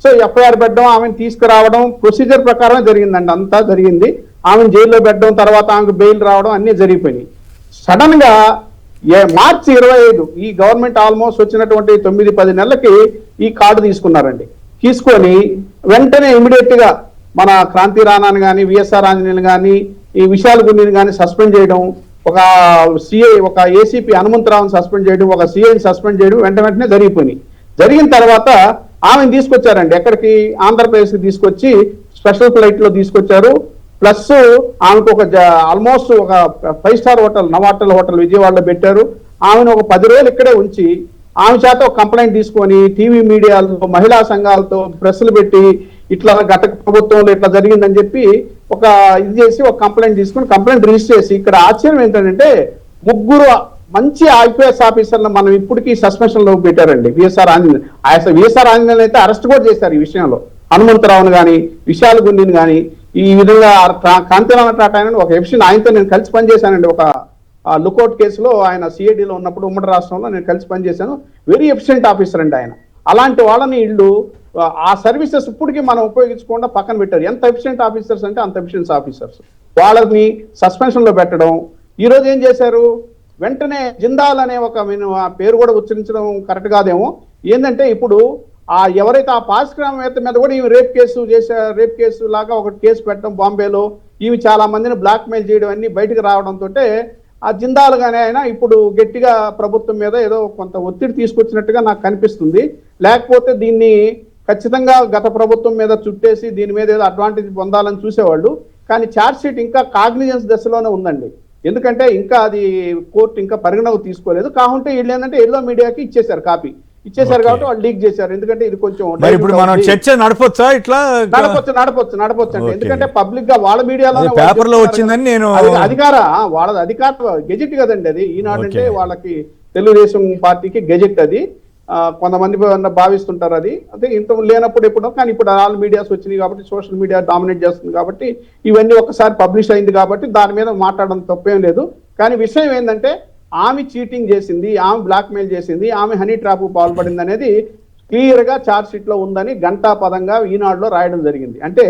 సో ఎఫ్ఐఆర్ పెట్టడం, ఆమెను తీసుకురావడం ప్రొసీజర్ ప్రకారమే జరిగిందండి, అంతా జరిగింది. ఆమెను జైల్లో పెట్టడం, తర్వాత ఆమెకు బెయిల్ రావడం అన్ని జరిగిపోయినాయి. సడన్ గా మార్చి 25 ఈ గవర్నమెంట్ ఆల్మోస్ట్ వచ్చినటువంటి 9-10 నెలలకి ఈ కార్డు తీసుకున్నారండి. తీసుకొని వెంటనే ఇమీడియట్ గా మన క్రాంతి రాణాని కానీ, విఎస్ఆర్ ఆంజనేయులు కానీ, ఈ విశాల్ గున్నిని కానీ సస్పెండ్ చేయడం, ఒక ఏసీపీ హనుమంతరావుని సస్పెండ్ చేయడం, ఒక సిఐని సస్పెండ్ చేయడం వెంటనే జరిగిపోయినాయి. జరిగిన తర్వాత ఆమెను తీసుకొచ్చారండి, ఎక్కడికి? ఆంధ్రప్రదేశ్కి తీసుకొచ్చి స్పెషల్ ఫ్లైట్ లో తీసుకొచ్చారు. ప్లస్ ఆమెకు ఆల్మోస్ట్ ఒక 5 స్టార్ హోటల్, నవాటల్ హోటల్ విజయవాడలో పెట్టారు. ఆమెను ఒక 10 రోజులు ఇక్కడే ఉంచి ఆమె చేత ఒక కంప్లైంట్ తీసుకొని టీవీ మీడియాలో, మహిళా సంఘాలతో ప్రెస్లు పెట్టి ఇట్లా గత ప్రభుత్వంలో ఇట్లా జరిగిందని చెప్పి ఒక ఇది చేసి ఒక కంప్లైంట్ తీసుకుని కంప్లైంట్ రిజిస్టర్ చేసి, ఇక్కడ ఆశ్చర్యం ఏంటంటే ముగ్గురు మంచి ఐపీఎస్ ఆఫీసర్లు మనం ఇప్పటికీ సస్పెన్షన్ లో పెట్టారండి. విఎస్ఆర్ ఆంజనేయులు అయితే అరెస్ట్ కూడా చేశారు ఈ విషయంలో. హనుమంతరావును కానీ, విశాల్ గుండిని కానీ, ఈ విధంగా కాంతిరామ టాటా ఒక ఎఫిషియన్ ఆయనతో నేను కలిసి పనిచేశానండి. ఒక లుకౌట్ కేసులో ఆయన సిఐడిలో ఉన్నప్పుడు ఉమ్మడి రాష్ట్రంలో నేను కలిసి పనిచేశాను. వెరీ ఎఫిషియెంట్ ఆఫీసర్ అండి ఆయన. అలాంటి వాళ్ళని వీళ్ళు ఆ సర్వీసెస్ ఇప్పటికీ మనం ఉపయోగించకుండా పక్కన పెట్టారు. ఎంత ఎఫిషియెంట్ ఆఫీసర్స్ అంటే అంత ఎఫిషియెంట్ ఆఫీసర్స్, వాళ్ళని సస్పెన్షన్ లో పెట్టడం. ఈ రోజు ఏం చేశారు, వెంటనే జిందాల్ అనే ఒక ఆ పేరు కూడా ఉచ్చరించడం కరెక్ట్ కాదేమో. ఏంటంటే ఇప్పుడు ఎవరైతే ఆ పారిశ్రామికవేత్త మీద కూడా ఈమె రేప్ కేసు లాగా ఒక కేసు పెట్టడం బాంబేలో, ఈమె చాలా మందిని బ్లాక్ మెయిల్ చేయడం అన్ని బయటకు రావడంతో ఆ జిందాల్ గానే ఆయన ఇప్పుడు గట్టిగా ప్రభుత్వం మీద ఏదో కొంత ఒత్తిడి తీసుకొచ్చినట్టుగా నాకు కనిపిస్తుంది. లేకపోతే దీన్ని ఖచ్చితంగా గత ప్రభుత్వం మీద చుట్టేసి దీని మీద ఏదో అడ్వాంటేజ్ పొందాలని చూసేవాళ్ళు. కానీ ఛార్జ్ షీట్ ఇంకా కాగ్నిజెన్స్ దశలోనే ఉందండి. ఎందుకంటే ఇంకా అది కోర్టు ఇంకా పరిగణకు తీసుకోలేదు. కాకుంటే వీళ్ళు ఏంటంటే ఎల్లో మీడియాకి ఇచ్చేశారు, కాపీ ఇచ్చేశారు కాబట్టి వాళ్ళు లీక్ చేశారు. ఎందుకంటే ఇది కొంచెం ఇప్పుడు మనం చర్చ నడపొచ్చా? ఇట్లా నడపొచ్చు అండి. ఎందుకంటే పబ్లిక్ గా వాళ్ళ మీడియాలో పేపర్ లో వచ్చిందని నేను వాళ్ళది అధికార గెజెట్ కదండి అది. ఈనాడు అంటే వాళ్ళకి తెలుగుదేశం పార్టీకి గెజెట్ అది. కొంతమంది భావిస్తుంటారు అది. అదే ఇంత లేనప్పుడు ఎప్పుడో, కానీ ఇప్పుడు ఆల్ మీడియాస్ వచ్చినాయి కాబట్టి సోషల్ మీడియా డామినేట్ చేస్తుంది కాబట్టి ఇవన్నీ ఒకసారి పబ్లిష్ అయింది కాబట్టి దాని మీద మాట్లాడడం తప్పేం లేదు. కానీ విషయం ఏంటంటే ఆమె చీటింగ్ చేసింది, ఆమె బ్లాక్మెయిల్ చేసింది, ఆమె హనీ ట్రాప్ పాల్పడింది అనేది క్లియర్ గా ఛార్జ్ షీట్ లో ఉందని ఘంటాపదంగా ఈనాడులో రాయడం జరిగింది. అంటే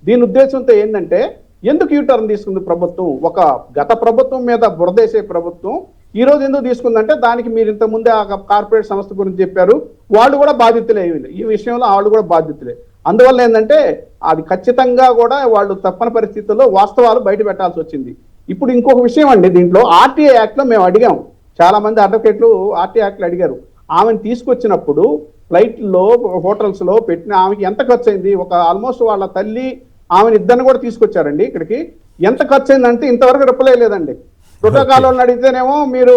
దీని ఉద్దేశంతో ఏంటంటే ఎందుకు యూటర్న్ తీసుకుంది ప్రభుత్వం? ఒక గత ప్రభుత్వం మీద బురదేసే ప్రభుత్వం ఈ రోజు ఎందుకు తీసుకుందంటే దానికి మీరు ఇంత ముందే ఆ కార్పొరేట్ సంస్థ గురించి చెప్పారు, వాళ్ళు కూడా బాధితులే, ఈ విషయంలో వాళ్ళు కూడా బాధితులే. అందువల్ల ఏంటంటే అది ఖచ్చితంగా కూడా వాళ్ళు తప్పని పరిస్థితుల్లో వాస్తవాలు బయట పెట్టాల్సి వచ్చింది. ఇప్పుడు ఇంకొక విషయం అండి, దీంట్లో ఆర్టీఐ యాక్ట్ లో మేము అడిగాం, చాలా మంది అడ్వకేట్లు ఆర్టీఐ యాక్ట్లు అడిగారు. ఆమెను తీసుకొచ్చినప్పుడు ఫ్లైట్లో హోటల్స్ లో పెట్టిన ఆమెకి ఎంత ఖర్చు అయింది? ఒక ఆల్మోస్ట్ వాళ్ళ తల్లి ఆమెను ఇద్దరిని కూడా తీసుకొచ్చారండి ఇక్కడికి. ఎంత ఖర్చు అయిందంటే ఇంతవరకు రిప్లై లేదండి. ప్రోటోకాల్ వాళ్ళని అడిగితేనేమో మీరు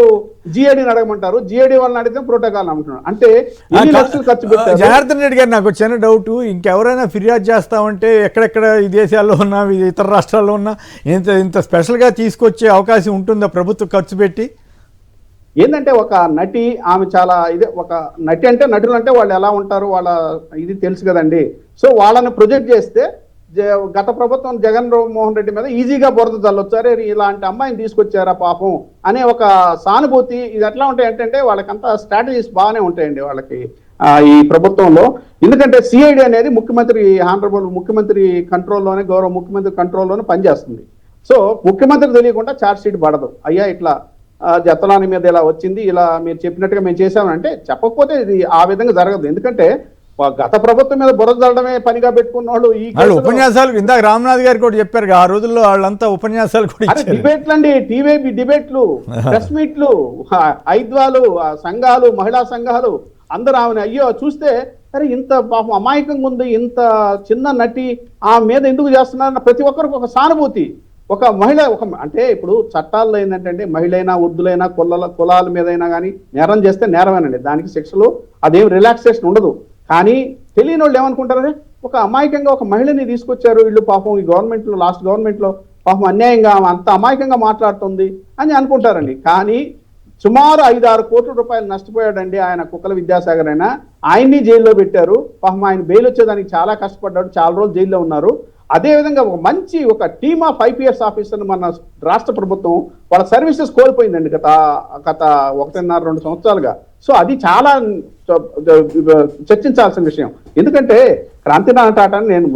జిఐడిని అడగమంటారు, జిఐడి వాళ్ళని అడిగితే ప్రోటోకాల్ అంటున్నారు. అంటే ఎన్ని లక్షలు ఖర్చు పెట్టారు? జనార్దన్ రెడ్డి గారు, నాకు చిన్న డౌట్, ఇంకెవరైనా ఫిర్యాదు చేస్తామంటే ఎక్కడెక్కడ ఈ దేశాల్లో ఉన్నా ఇతర రాష్ట్రాల్లో ఉన్నా ఇంత స్పెషల్గా తీసుకొచ్చే అవకాశం ఉంటుందా ప్రభుత్వం ఖర్చు పెట్టి? ఏంటంటే ఒక నటి, ఆమె చాలా ఇదే, ఒక నటి అంటే నటులు అంటే వాళ్ళు ఎలా ఉంటారు వాళ్ళ ఇది తెలుసు కదండి. సో వాళ్ళని ప్రొజెక్ట్ చేస్తే గత ప్రభుత్వం జగన్ మోహన్ రెడ్డి మీద ఈజీగా బురద చల్లొచ్చారు, ఇలాంటి అమ్మాయిని తీసుకొచ్చారా పాపం అనే ఒక సానుభూతి. ఇది ఎట్లా ఉంటాయి అంటే వాళ్ళకంతా స్ట్రాటజీస్ బాగానే ఉంటాయండి వాళ్ళకి ఈ ప్రభుత్వంలో. ఎందుకంటే సిఐడి అనేది ముఖ్యమంత్రి హానరబుల్ ముఖ్యమంత్రి కంట్రోల్లోనే, గౌరవ ముఖ్యమంత్రి కంట్రోల్లోనే పనిచేస్తుంది. సో ముఖ్యమంత్రి తెలియకుండా ఛార్జ్ షీట్ పడదు. అయ్యా ఇట్లా జతలాని మీద ఇలా వచ్చింది, ఇలా మీరు చెప్పినట్టుగా మేము చేసామంటే చెప్పకపోతే ఇది ఆ విధంగా జరగదు. ఎందుకంటే గత ప్రభుత్వం మీద బురద చల్లడమే పనిగా పెట్టుకున్న వాళ్ళు ఈ ఉపన్యాసాలు ఇందాక రామ్నాథ్ గారు కూడా చెప్పారు, ఆ రోజుల్లో వాళ్ళంతా ఉపన్యాసాలు కూడా డిబేట్లు అండి, టీవీ డిబేట్లు, ప్రెస్ మీట్లు, ఐద్వాలు, సంఘాలు, మహిళా సంఘాలు అందరూ ఆమెను అయ్యో చూస్తే అరే ఇంత పాపం అమాయకంగా ఉంది, ఇంత చిన్న నటి ఆ మీద ఎందుకు చేస్తున్నారన్న ప్రతి ఒక్కరికి ఒక సానుభూతి. ఒక మహిళ అంటే ఇప్పుడు చట్టాల్లో ఏంటంటే మహిళైనా, వృద్ధులైనా, కులాల మీదైనా కానీ నేరం చేస్తే నేరమేనండి, దానికి శిక్షలు అదేం రిలాక్సేషన్ ఉండదు. కానీ తెలియని వాళ్ళు ఏమనుకుంటారంటే ఒక అమాయకంగా ఒక మహిళని తీసుకొచ్చారు వీళ్ళు, పాపం ఈ గవర్నమెంట్లో లాస్ట్ గవర్నమెంట్లో పాపం అన్యాయంగా అంత అమాయకంగా మాట్లాడుతుంది అని అనుకుంటారండి. కానీ సుమారు 5-6 కోట్ల రూపాయలు నష్టపోయాడండి ఆయన. కుక్కల విద్యాసాగర్ అయినా ఆయన్ని జైల్లో పెట్టారు. పాపం ఆయన బెయిల్ వచ్చేదానికి చాలా కష్టపడ్డాడు, చాలా రోజులు జైల్లో ఉన్నారు. అదేవిధంగా ఒక టీమ్ ఆఫ్ ఐపీఎస్ ఆఫీసర్ని మన రాష్ట్ర ప్రభుత్వం వాళ్ళ సర్వీసెస్ కోల్పోయిందండి గత 1.5-2 సంవత్సరాలుగా. సో అది చాలా చర్చించాల్సిన విషయం. ఎందుకంటే క్రాంతినారాయణ టాటా నేను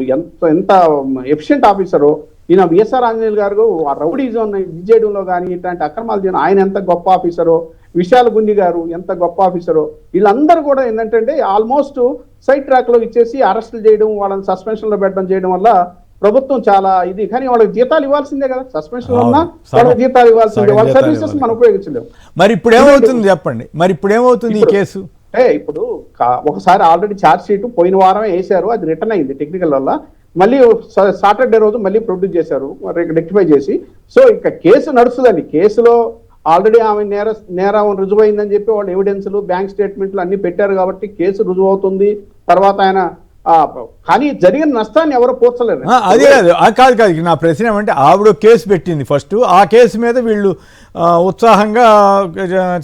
ఎంత ఎఫిషియెంట్ ఆఫీసరో, ఈయన విఎస్ఆర్ ఆంజనేయులు గారు ఆ రౌడీజం విజయడంలో కానీ ఇట్లాంటి అక్రమాలు చేయడం ఆయన ఎంత గొప్ప ఆఫీసరో, విశాల్ గుండి గారు ఎంత గొప్ప ఆఫీసరో, వీళ్ళందరూ కూడా ఏంటంటే ఆల్మోస్ట్ సైడ్ ట్రాక్ లో ఇచ్చేసి అరెస్టులు చేయడం, వాళ్ళని సస్పెన్షన్ లో పెట్టడం చేయడం వల్ల ప్రభుత్వం చాలా ఇది. కానీ వాళ్ళకి జీతాలు ఇవ్వాల్సిందే కదా, సస్పెన్షన్ ఉన్నా వాళ్ళకి జీతాలు ఇవ్వాల్సిందే, వాళ్ళ సర్వీసెస్ మనం ఉపయోగించలేము. మరి ఇప్పుడు ఏమవుతుంది చెప్పండి, మరి ఇప్పుడు ఏమవుతుంది ఈ కేసు? ఇప్పుడు ఒకసారి ఆల్రెడీ ఛార్జ్ షీట్ పోయిన వారమే వేశారు, అది రిటర్న్ అయింది టెక్నికల్ వల్ల. మళ్ళీ సాటర్డే రోజు మళ్ళీ ప్రొడ్యూస్ చేశారు రెక్టిఫై చేసి. సో ఇంకా కేసు నడుస్తుందండి. కేసులో ఆల్రెడీ ఆమె నేరం రుజువైందని చెప్పి వాళ్ళు ఎవిడెన్స్లు, బ్యాంక్ స్టేట్మెంట్లు అన్ని పెట్టారు కాబట్టి కేసు రుజువు అవుతుంది. తర్వాత ఆయన కానీ జరిగిన నష్టాన్ని ఎవరు పూడ్చలేరు. అదే కాదు కాదు నా ప్రశ్న ఏమంటే ఆవిడ కేసు పెట్టింది ఫస్ట్, ఆ కేసు మీద వీళ్ళు ఉత్సాహంగా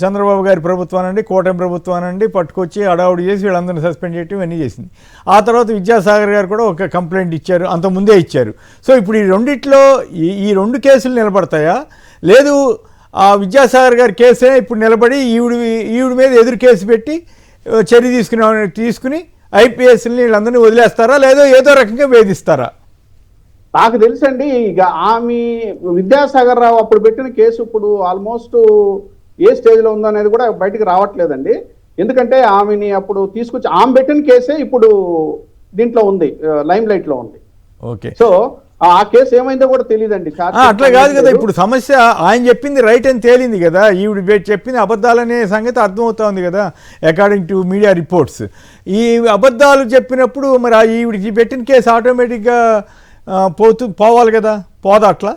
చంద్రబాబు గారి ప్రభుత్వానండి కూటమి ప్రభుత్వానండి పట్టుకొచ్చి అడావుడి చేసి వీళ్ళందరినీ సస్పెండ్ చేయటం ఇవన్నీ చేసింది. ఆ తర్వాత విద్యాసాగర్ గారు కూడా ఒక కంప్లైంట్ ఇచ్చారు, అంత ముందే ఇచ్చారు. సో ఇప్పుడు ఈ రెండిట్లో ఈ రెండు కేసులు నిలబడతాయా, లేదు ఆ విద్యాసాగర్ గారి కేసే ఇప్పుడు నిలబడి ఈవిడ మీద ఎదురు కేసు పెట్టి చర్య తీసుకుని ఐపీఎస్ని వీళ్ళందరినీ వదిలేస్తారా, లేదో ఏదో రకంగా వేధిస్తారా? నాకు తెలుసండి, ఇక ఆమె విద్యాసాగర్ రావు అప్పుడు పెట్టిన కేసు ఇప్పుడు ఆల్మోస్ట్ ఏ స్టేజ్లో ఉందనేది కూడా బయటికి రావట్లేదండి. ఎందుకంటే ఆమెని అప్పుడు తీసుకొచ్చి ఆమె పెట్టిన కేసే ఇప్పుడు దీంట్లో ఉంది, లైమ్ లైట్ లో ఉంది. ఓకే, సో ఆ కేసు ఏమైందో కూడా తెలియదండి. అట్లా కాదు కదా, ఇప్పుడు సమస్య ఆయన చెప్పింది రైట్ అని తేలింది కదా, ఈవిడ చెప్పింది అబద్ధాలనే సంగతి అర్థమవుతోంది కదా అకార్డింగ్ టు మీడియా రిపోర్ట్స్. ఈ అబద్ధాలు చెప్పినప్పుడు మరి ఈవిడికి పెట్టిన కేసు ఆటోమేటిక్గా పోవాలి కదా, పోదా? అట్లా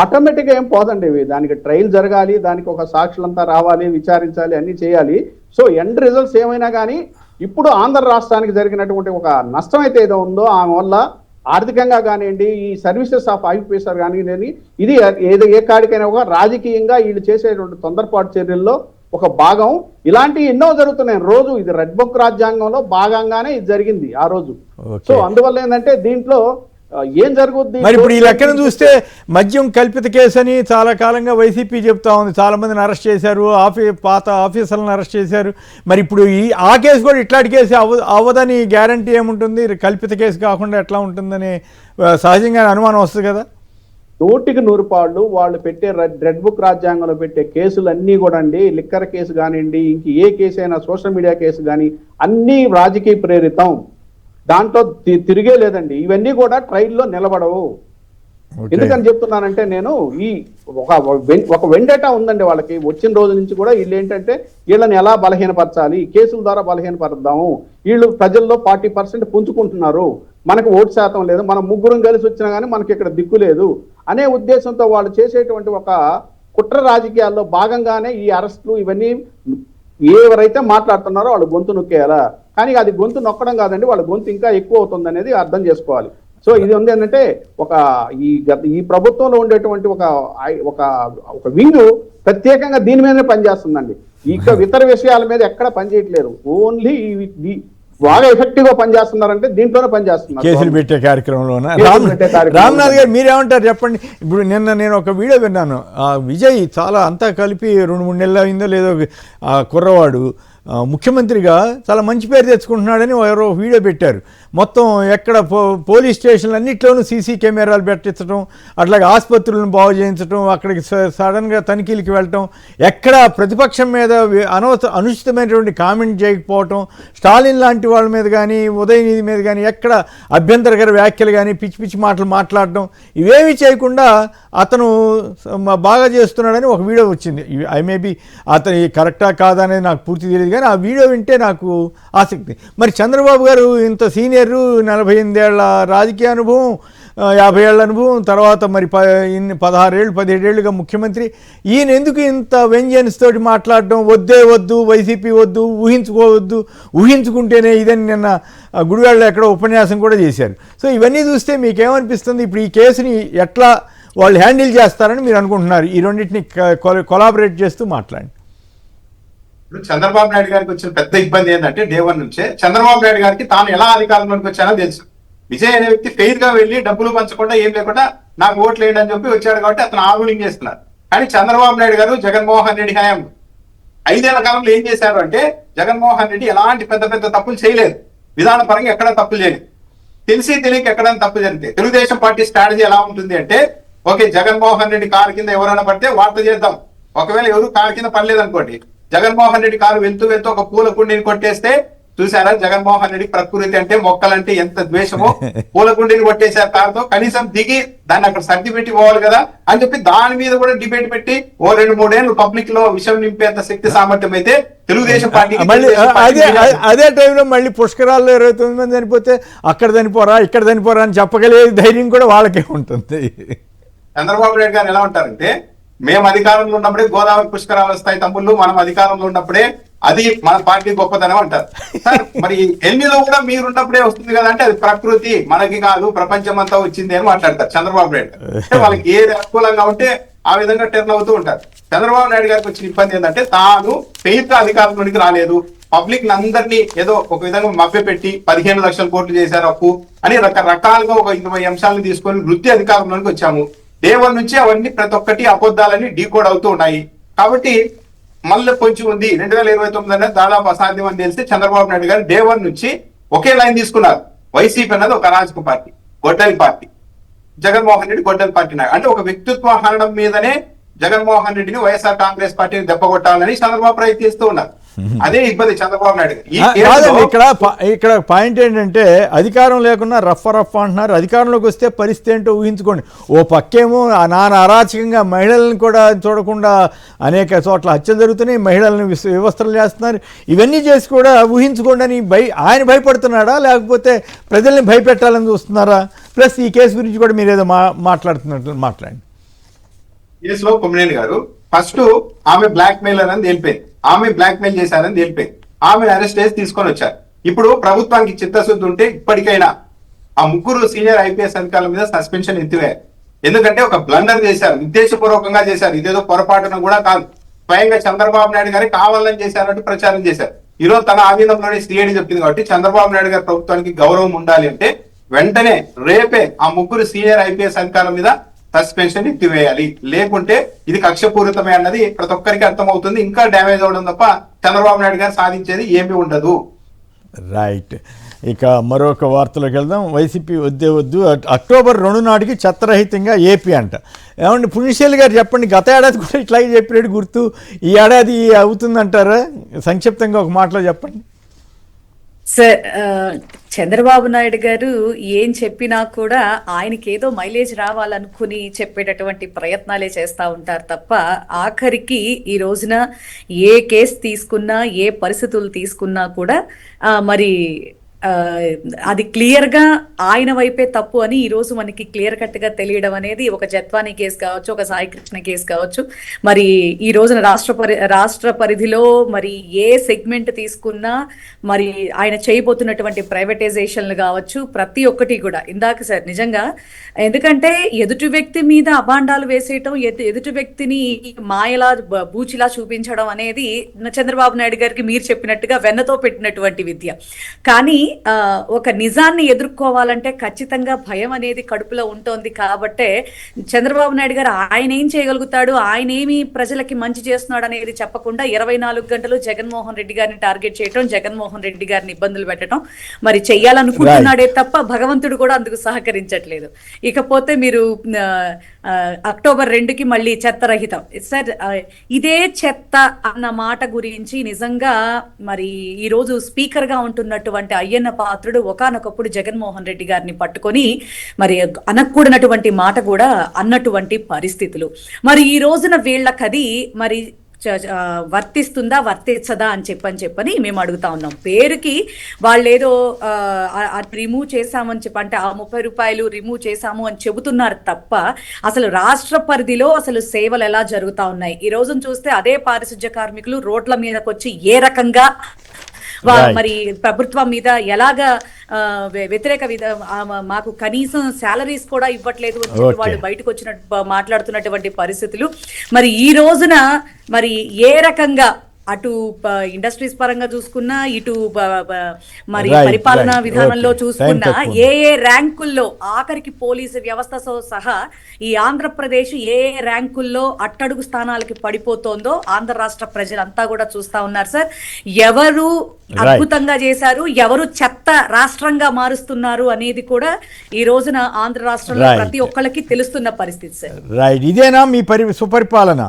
ఆటోమేటిక్గా ఏం పోదండి, దానికి ట్రయల్ జరగాలి, దానికి ఒక సాక్షులంతా రావాలి, విచారించాలి, అన్ని చేయాలి. సో ఎండ్ రిజల్ట్స్ ఏమైనా కానీ ఇప్పుడు ఆంధ్ర రాష్ట్రానికి జరిగినటువంటి ఒక నష్టం అయితే ఏదో ఉందో ఆమె వల్ల ఆర్థికంగా కానివ్వండి, ఈ సర్వీసెస్ ఆఫ్ ఐపీఎస్ఆర్ కానివ్వండి, ఇది ఏ కాడికైనా ఒక రాజకీయంగా వీళ్ళు చేసేటువంటి తొందరపాటు చర్యల్లో ఒక భాగం. ఇలాంటి ఎన్నో జరుగుతున్నాయి రోజు. ఇది రెడ్ బుక్ రాజ్యాంగంలో భాగంగానే ఇది జరిగింది ఆ రోజు. సో అందువల్ల ఏంటంటే దీంట్లో ఏం జరుగుద్ది మరి ఇప్పుడు ఈ లెక్కను చూస్తే మద్యం కల్పిత కేసు అని చాలా కాలంగా వైసీపీ చెప్తా ఉంది, చాలా మందిని అరెస్ట్ చేశారు, పాత ఆఫీసర్లను అరెస్ట్ చేశారు. మరి ఇప్పుడు ఆ కేసు కూడా ఇట్లాంటి కేసు అవ్వదని గ్యారంటీ ఏముంటుంది? కల్పిత కేసు కాకుండా ఎట్లా ఉంటుందని సహజంగా అనుమానం వస్తుంది కదా. 100% వాళ్ళు పెట్టే రెడ్ బుక్ రాజ్యాంగంలో పెట్టే కేసులన్నీ కూడా అండి, లిక్కర్ కేసు కానివ్వండి, ఇంక ఏ కేసు అయినా, సోషల్ మీడియా కేసు కానీ అన్నీ రాజకీయ ప్రేరితం, దాంట్లో తిరిగే లేదండి. ఇవన్నీ కూడా ట్రైల్లో నిలబడవు. ఎందుకని చెప్తున్నానంటే నేను ఈ ఒక వెండేటా ఉందండి వాళ్ళకి వచ్చిన రోజు నుంచి కూడా. వీళ్ళు ఏంటంటే వీళ్ళని ఎలా బలహీనపరచాలి, కేసుల ద్వారా బలహీనపరదాము, వీళ్ళు ప్రజల్లో 40% పుంజుకుంటున్నారు, మనకు ఓటు శాతం లేదు, మనం ముగ్గురం కలిసి వచ్చినా కానీ మనకి ఇక్కడ దిక్కు లేదు అనే ఉద్దేశంతో వాళ్ళు చేసేటువంటి ఒక కుట్ర రాజకీయాల్లో భాగంగానే ఈ అరెస్టులు ఇవన్నీ. ఎవరైతే మాట్లాడుతున్నారో వాళ్ళు గొంతు నొక్కేయాలా, కానీ అది గొంతు నొక్కడం కాదండి, వాళ్ళ గొంతు ఇంకా ఎక్కువ అవుతుంది అనేది అర్థం చేసుకోవాలి. సో ఇది ఉంది ఏంటంటే ఈ ప్రభుత్వంలో ఉండేటువంటి ఒక వింగ్ ప్రత్యేకంగా దీని మీదనే పనిచేస్తుందండి. ఇక ఇతర విషయాల మీద ఎక్కడ పనిచేయట్లేదు, ఓన్లీ బాగా ఎఫెక్టివ్ గా పనిచేస్తున్నారంటే దీంట్లోనే పనిచేస్తున్నారు. కేసులు పెట్టే కార్యక్రమంలోనే. రామ్నాథ్ గారు మీరేమంటారు చెప్పండి. ఇప్పుడు నేను ఒక వీడియో విన్నాను, విజయ్ చాలా అంతా కలిపి 2-3 నెలలు అయిందో లేదో కుర్రవాడు ముఖ్యమంత్రిగా చాలా మంచి పేరు తెచ్చుకుంటున్నాడని ఎవరో వీడియో పెట్టారు. మొత్తం ఎక్కడ పోలీస్ స్టేషన్లు అన్నింటిలోనూ సీసీ కెమెరాలు పెట్టించడం, అట్లాగే ఆసుపత్రులను బాగు చేయించడం, అక్కడికి సడన్గా తనిఖీలకి వెళ్ళటం, ఎక్కడ ప్రతిపక్షం మీద అనుచితమైనటువంటి కామెంట్ చేయకపోవటం, స్టాలిన్ లాంటి వాళ్ళ మీద కానీ ఉదయనిధి మీద కానీ ఎక్కడ అభ్యంతరకర వ్యాఖ్యలు కానీ పిచ్చి పిచ్చి మాటలు మాట్లాడటం, ఇవేమీ చేయకుండా అతను బాగా చేస్తున్నాడని ఒక వీడియో వచ్చింది. ఐ మేబీ అతని కరెక్టా కాదా అనేది నాకు పూర్తి తెలియదు, కానీ ఆ వీడియో వింటే నాకు ఆసక్తి. మరి చంద్రబాబు గారు ఇంత సీనియర్, 48 ఏళ్ల రాజకీయ అనుభవం, 50 ఏళ్ల అనుభవం, తర్వాత మరి 16 ఏళ్ళు 17 ఏళ్ళుగా ముఖ్యమంత్రి, ఈయన ఎందుకు ఇంత వెంజన్స్ తోటి మాట్లాడడం? వద్దు వైసీపీ వద్దు, ఊహించుకుంటేనే ఇదని నిన్న గుడివాడలో ఎక్కడో ఉపన్యాసం కూడా చేశారు. సో ఇవన్నీ చూస్తే మీకేమనిపిస్తుంది? ఇప్పుడు ఈ కేసుని ఎట్లా వాళ్ళు హ్యాండిల్ చేస్తారని మీరు అనుకుంటున్నారు? ఈ రెండింటిని కొలాబరేట్ చేస్తూ మాట్లాడండి. ఇప్పుడు చంద్రబాబు నాయుడు గారికి వచ్చిన పెద్ద ఇబ్బంది ఏంటంటే డే 1 నుంచే చంద్రబాబు నాయుడు గారికి తాను ఎలా అధికారంలోకి వచ్చానో తెలుసు. విజయ్ అనే వ్యక్తి ఫెయిర్ గా వెళ్ళి డబ్బులు పంచకుండా ఏం లేకుండా నాకు ఓట్లు వేయండి అని చెప్పి వచ్చాడు కాబట్టి అతను ఆర్గ్యూలింగ్ చేస్తున్నారు. కానీ చంద్రబాబు నాయుడు గారు జగన్మోహన్ రెడ్డి హయాం 5 ఏళ్ల కాలంలో ఏం చేశారు అంటే, జగన్మోహన్ రెడ్డి ఎలాంటి పెద్ద తప్పులు చేయలేదు, విధాన పరంగా ఎక్కడ తప్పులు చేయలేదు. తెలిసి తెలియక ఎక్కడైనా తప్పు జరిగితే తెలుగుదేశం పార్టీ స్ట్రాటజీ ఎలా ఉంటుంది అంటే, ఓకే జగన్మోహన్ రెడ్డి కారు కింద ఎవరైనా పడితే వార్త చేద్దాం, ఒకవేళ ఎవరు కారు కింద పడలేదు అనుకోండి, జగన్మోహన్ రెడ్డి కారు వెళ్తూ ఒక పూల కుండీని కొట్టేస్తే, చూసారా జగన్మోహన్ రెడ్డి ప్రకృతి అంటే మొక్కలంటే ఎంత ద్వేషమో, పూల కుండీని కొట్టేశారు కారుతో, కనీసం దిగి దాన్ని అక్కడ సర్ది పెట్టి పోవాలి కదా అని చెప్పి దాని మీద కూడా డిబేట్ పెట్టి 2-3 ఏళ్ళు పబ్లిక్ లో విషయం నింపేంత శక్తి సామర్థ్యం అయితే తెలుగుదేశం పార్టీ. అదే టైంలో మళ్ళీ పుష్కరాల్లో 29 మంది చనిపోతే అక్కడ చనిపోరా ఇక్కడ చనిపోరా అని చెప్పగలిగే ధైర్యం కూడా వాళ్ళకే ఉంటుంది. చంద్రబాబు నాయుడు గారు ఎలా ఉంటారంటే, మేము అధికారంలో ఉన్నప్పుడే గోదావరి పుష్కరాలు వస్తాయి తమ్ముళ్ళు, మనం అధికారంలో ఉన్నప్పుడే అది మన పార్టీ గొప్పతనం అంటారు. సార్ మరి ఎన్నిలో కూడా మీరున్నప్పుడే వస్తుంది కదా అంటే అది ప్రకృతి, మనకి కాదు ప్రపంచం అంతా వచ్చింది అని మాట్లాడతారు చంద్రబాబు నాయుడు గారు. అంటే వాళ్ళకి ఏది అనుకూలంగా ఉంటే ఆ విధంగా టర్న్ అవుతూ ఉంటారు. చంద్రబాబు నాయుడు గారికి వచ్చిన ఇబ్బంది ఏంటంటే తాను పెయిట్ అధికారంలోనికి రాలేదు, పబ్లిక్ అందరినీ ఏదో ఒక విధంగా మభ్యపెట్టి 15 లక్షల కోట్లు చేశారు అప్పు అని రకరకాలుగా ఒక 20 అంశాలను తీసుకొని వృత్తి అధికారంలోనికి వచ్చాము. డే 1 నుంచి అవన్నీ ప్రతి ఒక్కటి అబద్ధాలని డీకోడ్ అవుతూ ఉన్నాయి. కాబట్టి మళ్ళీ కొంచెం ఉంది 2029 అనేది దాదాపు అసాధ్యం అని తెలిసి చంద్రబాబు నాయుడు గారు డే 1 నుంచి ఒకే లైన్ తీసుకున్నారు. వైసీపీ అన్నది ఒక అరాజక పార్టీ, గొడ్డలి పార్టీ, జగన్మోహన్ రెడ్డి గొడ్డలి పార్టీ నాయకుడు. అంటే ఒక వ్యక్తిత్వ హరణం మీదనే జగన్మోహన్ రెడ్డిని వైఎస్ఆర్ కాంగ్రెస్ పార్టీని దెబ్బకొట్టాలని చంద్రబాబు ప్రయత్నిస్తూ ఉన్నారు. అదే ఇబ్బంది చంద్రబాబు నాయుడు గారు. ఈ కేసులో ఇక్కడ పాయింట్ ఏంటంటే అధికారం లేకుండా రఫ్ అంటున్నారు. అధికారంలోకి వస్తే పరిస్థితి ఏంటో ఊహించుకోండి. ఓ పక్కేమో నాన్న అరాచకంగా మహిళలను కూడా చూడకుండా అనేక చోట్ల హత్యలు జరుగుతున్నాయి, మహిళలను వ్యవస్థలు చేస్తున్నారు. ఇవన్నీ చేసి కూడా ఊహించుకోండి అని ఆయన భయపడుతున్నాడా లేకపోతే ప్రజల్ని భయపెట్టాలని చూస్తున్నారా? ప్లస్ ఈ కేసు గురించి కూడా మీరు ఏదో మాట్లాడుతున్నట్లు మాట్లాడండి. కేసులో కొమ్మినేని గారు ఫస్ట్ ఆమె బ్లాక్ మెయిలర్ అని తెలిపోయింది, ఆమె బ్లాక్ మెయిల్ చేశారని తెలిపోయింది, ఆమెను అరెస్ట్ చేసి తీసుకొని వచ్చారు. ఇప్పుడు ప్రభుత్వానికి చిత్తశుద్ధి ఉంటే ఇప్పటికైనా ఆ 3 సీనియర్ ఐపీఎస్ అధికారుల మీద సస్పెన్షన్ ఎత్తివేయాలి. ఎందుకంటే ఒక బ్లండర్ చేశారు, ఉద్దేశపూర్వకంగా చేశారు, ఇదేదో పొరపాటున కూడా కాదు. స్వయంగా చంద్రబాబు నాయుడు గారి కావాలని చేశారంటూ ప్రచారం చేశారు. ఈరోజు తన ఆధీనంలోనే సిఐడి చెప్పింది కాబట్టి చంద్రబాబు నాయుడు గారి ప్రభుత్వానికి గౌరవం ఉండాలి అంటే వెంటనే రేపే ఆ 3 సీనియర్ ఐపీఎస్ అధికారుల మీద సస్పెన్షన్ ఎత్తివేయాలి. లేకుంటే ఇది కక్షపూరితమే అన్నది ప్రతి ఒక్కరికి అర్థమవుతుంది. ఇంకా డ్యామేజ్ అవడం తప్ప చంద్రబాబు నాయుడు గారు సాధించేది ఏమీ ఉండదు. రైట్. ఇక మరొక వార్తలోకి వెళ్దాం. వైసీపీ వద్దు అక్టోబర్ 2 నాటికి చెత్తరహితంగా ఏపీ అంట. ఏమంటే పుణ్యశీలి గారు చెప్పండి, గత ఏడాది కూడా ఇట్లాగే చెప్పినట్టు గుర్తు, ఈ ఏడాది అవుతుందంటారా? సంక్షిప్తంగా ఒక మాటలో చెప్పండి. సార్, చంద్రబాబు నాయుడు గారు ఏం చెప్పినా కూడా ఆయనకి ఏదో మైలేజ్ రావాలనుకుని చెప్పేటటువంటి ప్రయత్నాలే చేస్తూ ఉంటారు తప్ప ఆఖరికి ఈ రోజున ఏ కేసు తీసుకున్నా ఏ పరిస్థితులు తీసుకున్నా కూడా మరి అది క్లియర్ గా ఆయన వైపే తప్పు అని ఈ రోజు మనకి క్లియర్ కట్ గా తెలియడం అనేది ఒక జత్వానీ కేసు కావచ్చు, ఒక సాయికృష్ణ కేసు కావచ్చు, మరి ఈ రోజున రాష్ట్ర పరిధిలో మరి ఏ సెగ్మెంట్ తీసుకున్నా మరి ఆయన చేయబోతున్నటువంటి ప్రైవేటైజేషన్లు కావచ్చు, ప్రతి ఒక్కటి కూడా ఇందాక సార్ నిజంగా ఎందుకంటే ఎదుటి వ్యక్తి మీద అభాండాలు వేసేయటం, ఎదుటి వ్యక్తిని మాయలా బూచిలా చూపించడం అనేది చంద్రబాబు నాయుడు గారికి మీరు చెప్పినట్టుగా వెన్నతో పెట్టినటువంటి విద్య. కానీ ఒక నిజాన్ని ఎదుర్కోవాలంటే ఖచ్చితంగా భయం అనేది కడుపులో ఉంటుంది. కాబట్టే చంద్రబాబు నాయుడు గారు ఆయన ఏం చేయగలుగుతాడు, ఆయన ఏమి ప్రజలకి మంచి చేస్తున్నాడు అనేది చెప్పకుండా 24 గంటలు జగన్మోహన్ రెడ్డి గారిని టార్గెట్ చేయటం, జగన్మోహన్ రెడ్డి గారిని ఇబ్బందులు పెట్టడం మరి చెయ్యాలనుకుంటున్నాడే తప్ప భగవంతుడు కూడా అందుకు సహకరించట్లేదు. ఇకపోతే మీరు అక్టోబర్ 2కి మళ్ళీ చెత్త రహితం. సార్, ఇదే చెత్త అన్న మాట గురించి నిజంగా మరి ఈ రోజు స్పీకర్ గా ఉంటున్నటువంటి అయ్యన్న పాత్రుడు ఒకానొకప్పుడు జగన్మోహన్ రెడ్డి గారిని పట్టుకొని మరి అనకూడనటువంటి మాట కూడా అన్నటువంటి పరిస్థితులు. మరి ఈ రోజున వీళ్ళకది మరి వర్తిస్తుందా వర్తించదా అని చెప్పని మేము అడుగుతా ఉన్నాం. పేరుకి వాళ్ళు ఏదో రిమూవ్ చేశామని అంటే ఆ 30 రూపాయలు రిమూవ్ చేశాము అని చెబుతున్నారు తప్ప అసలు రాష్ట్ర పరిధిలో అసలు సేవలు ఎలా జరుగుతా ఉన్నాయి ఈ రోజున చూస్తే అదే పారిశుధ్య కార్మికులు రోడ్ల మీదకి వచ్చి ఏ రకంగా మరి ప్రభుత్వం మీద ఎలాగా వ్యతిరేక మాకు కనీసం శాలరీస్ కూడా ఇవ్వట్లేదు అని చెప్పి వాళ్ళు బయటకు వచ్చినట్టు మాట్లాడుతున్నటువంటి పరిస్థితులు. మరి ఈ రోజున మరి ఏ రకంగా అటు ఇండస్ట్రీస్ పరంగా చూసుకున్నా, ఇటు మరి పరిపాలనా విధానంలో చూసుకున్నా, ఏ ర్యాంకుల్లో ఆఖరికి పోలీసు వ్యవస్థతో సహా ఈ ఆంధ్రప్రదేశ్ ఏ ర్యాంకుల్లో అట్టడుగు స్థానాలకి పడిపోతోందో ఆంధ్ర రాష్ట్ర ప్రజలంతా కూడా చూస్తా ఉన్నారు సార్. ఎవరు అద్భుతంగా చేశారు, ఎవరు చెత్త రాష్ట్రంగా మారుస్తున్నారు అనేది కూడా ఈ రోజున ఆంధ్ర రాష్ట్రంలో ప్రతి ఒక్కళ్ళకి తెలుస్తున్న పరిస్థితి సార్. రైట్. ఇదేనా మీ సుపరిపాలన,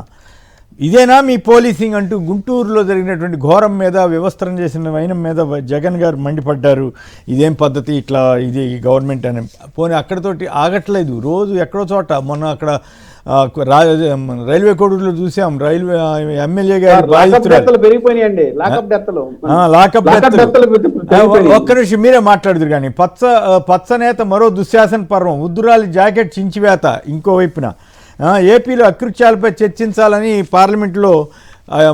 ఇదేనా మీ పోలీసింగ్ అంటూ గుంటూరులో జరిగినటువంటి ఘోరం మీద వ్యవస్థను చేసిన వైనం మీద జగన్ గారు మండిపడ్డారు. ఇదేం పద్ధతి, ఇట్లా ఇది గవర్నమెంట్ అని. పోనీ అక్కడతోటి ఆగట్లేదు, రోజు ఎక్కడో చోట. మొన్న అక్కడ రైల్వే కోడూరులో చూసాం, రైల్వే ఎమ్మెల్యే గారు పెరిగిపోయినాయండి. లాకప్ ఒక్క నిమిషం మీరే మాట్లాడుదురు. కానీ పచ్చ నేత మరో దుశ్శాసన పర్వం, ఉద్దురాలి జాకెట్ చించివేత ఇంకోవైపున. ఏపీలో అకృత్యాలపై చర్చించాలని పార్లమెంట్లో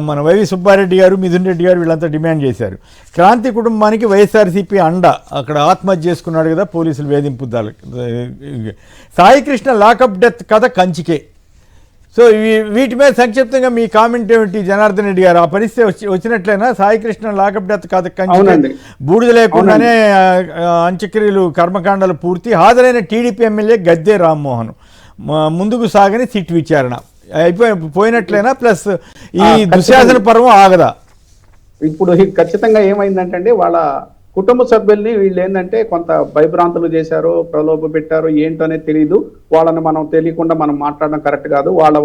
మన వైవి సుబ్బారెడ్డి గారు, మిథున్ రెడ్డి గారు వీళ్ళంతా డిమాండ్ చేశారు. క్రాంతి కుటుంబానికి వైఎస్ఆర్సీపీ అండ, అక్కడ ఆత్మహత్య చేసుకున్నాడు కదా పోలీసులు వేధింపుదాలు. సాయికృష్ణ లాకప్ డెత్ కథ కంచికే. సో వీటి మీద సంక్షిప్తంగా మీ కామెంట్ ఏమిటి జనార్దన్ రెడ్డి గారు? ఆ పరిస్థితి వచ్చినట్లయినా సాయికృష్ణ లాకప్ డెత్ కథ కంచికే, బూడిద లేకుండానే అంత్యక్రియలు కర్మకాండాలు పూర్తి, హాజరైన టీడీపీ ఎమ్మెల్యే గద్దె రామ్మోహన్, ముందుకు సాగని సిట్ విచారణ పోయినట్లయినా, ప్లస్ ఈ దుశ్శాసన పర్వం ఆగదా? ఇప్పుడు ఖచ్చితంగా ఏమైందంటే వాళ్ళ కుటుంబ సభ్యుల్ని వీళ్ళు ఏంటంటే కొంత భయభ్రాంతులు చేశారు, ప్రలోభ పెట్టారు, ఏంటనేది తెలియదు. వాళ్ళని మనం తెలియకుండా మనం మాట్లాడడం కరెక్ట్ కాదు. వాళ్ళ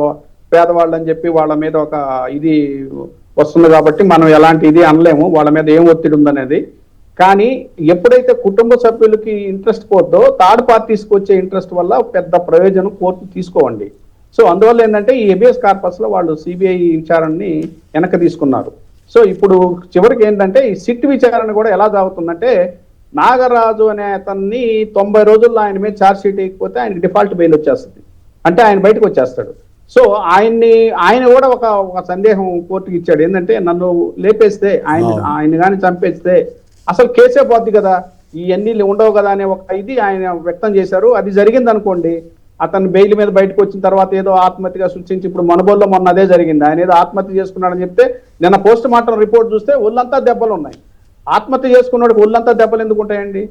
పేదవాళ్ళు అని చెప్పి వాళ్ళ మీద ఒక ఇది వస్తుంది కాబట్టి మనం ఎలాంటి ఇది అనలేము, వాళ్ళ మీద ఏం ఒత్తిడి ఉందనేది. కానీ ఎప్పుడైతే కుటుంబ సభ్యులకి ఇంట్రెస్ట్ పోద్దో థర్డ్ పార్టీస్కి వచ్చే ఇంట్రెస్ట్ వల్ల పెద్ద ప్రయోజనం కోర్టు తీసుకోవండి. సో అందువల్ల ఏంటంటే ఈ హెబియస్ కార్పస్ లో వాళ్ళు సిబిఐ విచారణని వెనక్కి తీసుకున్నారు. సో ఇప్పుడు చివరికి ఏంటంటే ఈ సిట్ విచారణ కూడా ఎలా సాగుతుందంటే, నాగరాజు అనే అతన్ని 90 రోజుల్లో ఆయన మీద ఛార్జ్ షీట్ వేయకపోతే ఆయనకి డిఫాల్ట్ బెయిల్ వచ్చేస్తుంది, అంటే ఆయన బయటకు వచ్చేస్తాడు. సో ఆయన కూడా ఒక సందేహం కోర్టుకి ఇచ్చాడు, ఏంటంటే నన్ను లేపేస్తే ఆయన కానీ చంపేస్తే అసలు కేసే పోద్ది కదా, ఇవన్నీ ఉండవు కదా అనే ఒక ఇది ఆయన వ్యక్తం చేశారు. అది జరిగింది అనుకోండి, అతను బెయిల్ మీద బయటకు వచ్చిన తర్వాత ఏదో ఆత్మహత్యగా సృష్టించి, ఇప్పుడు మనబోల్లో మొన్న అదే జరిగింది, ఆయన ఏదో ఆత్మహత్య చేసుకున్నాడని చెప్తే నిన్న పోస్ట్ మార్టం రిపోర్ట్ చూస్తే ఒళ్ళంతా దెబ్బలు ఉన్నాయి. ఆత్మహత్య చేసుకున్నాడు ఒళ్ళంతా దెబ్బలు ఎందుకు ఉంటాయండి?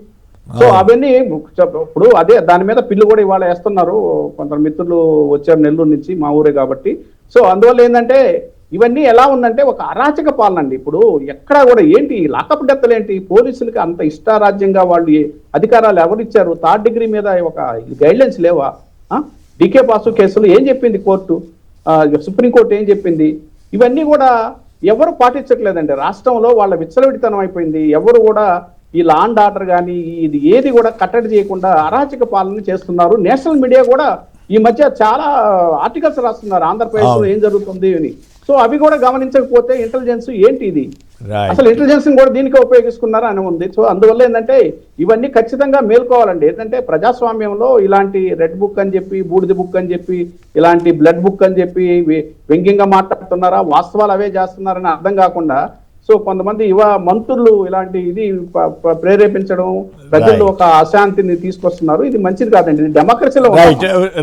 సో అవన్నీ ఇప్పుడు అదే దాని మీద పిల్లు కూడా ఇవాళ వేస్తున్నారు. కొందరు మిత్రులు వచ్చారు నెల్లూరు నుంచి, మా ఊరే కాబట్టి. సో అందువల్ల ఏంటంటే ఇవన్నీ ఎలా ఉందంటే ఒక అరాచక పాలన అండి. ఇప్పుడు ఎక్కడా కూడా ఏంటి లాకప్ డెత్లు ఏంటి, పోలీసులకి అంత ఇష్టారాజ్యంగా వాళ్ళు అధికారాలు ఎవరిచ్చారు? 3rd డిగ్రీ మీద ఒక గైడ్లైన్స్ లేవా? డీకే బాసు కేసులు ఏం చెప్పింది కోర్టు, సుప్రీంకోర్టు ఏం చెప్పింది? ఇవన్నీ కూడా ఎవరు పాటించట్లేదండి. రాష్ట్రంలో వాళ్ళ విచ్చలవిడితనం అయిపోయింది. ఎవరు కూడా ఈ లా అండ్ ఆర్డర్ కానీ ఇది ఏది కూడా కట్టడి చేయకుండా అరాచక పాలన చేస్తున్నారు. నేషనల్ మీడియా కూడా ఈ మధ్య చాలా ఆర్టికల్స్ రాస్తున్నారు ఆంధ్రప్రదేశ్ లో ఏం జరుగుతుంది అని. సో అవి కూడా గమనించకపోతే ఇంటెలిజెన్స్ ఏంటి ఇది, అసలు ఇంటెలిజెన్స్ కూడా దీనికే ఉపయోగిస్తున్నారా అని ఉంది. సో అందువల్ల ఏంటంటే ఇవన్నీ ఖచ్చితంగా మేల్కోవాలండి. ఏంటంటే ప్రజాస్వామ్యంలో ఇలాంటి రెడ్ బుక్ అని చెప్పి, బూడిద బుక్ అని చెప్పి, ఇలాంటి బ్లడ్ బుక్ అని చెప్పి వ్యంగ్యంగా మాట్లాడుతున్నారా, వాస్తవాలు అవే చేస్తున్నారని అర్థం కాకుండా సో కొంతమంది మంత్రులు ఇలాంటి ఇది ప్రేరేపించడం, ప్రజల్లో ఒక అశాంతిని తీసుకొస్తున్నారు. ఇది మంచిది కాదండి, ఇది డెమోక్రసీలో.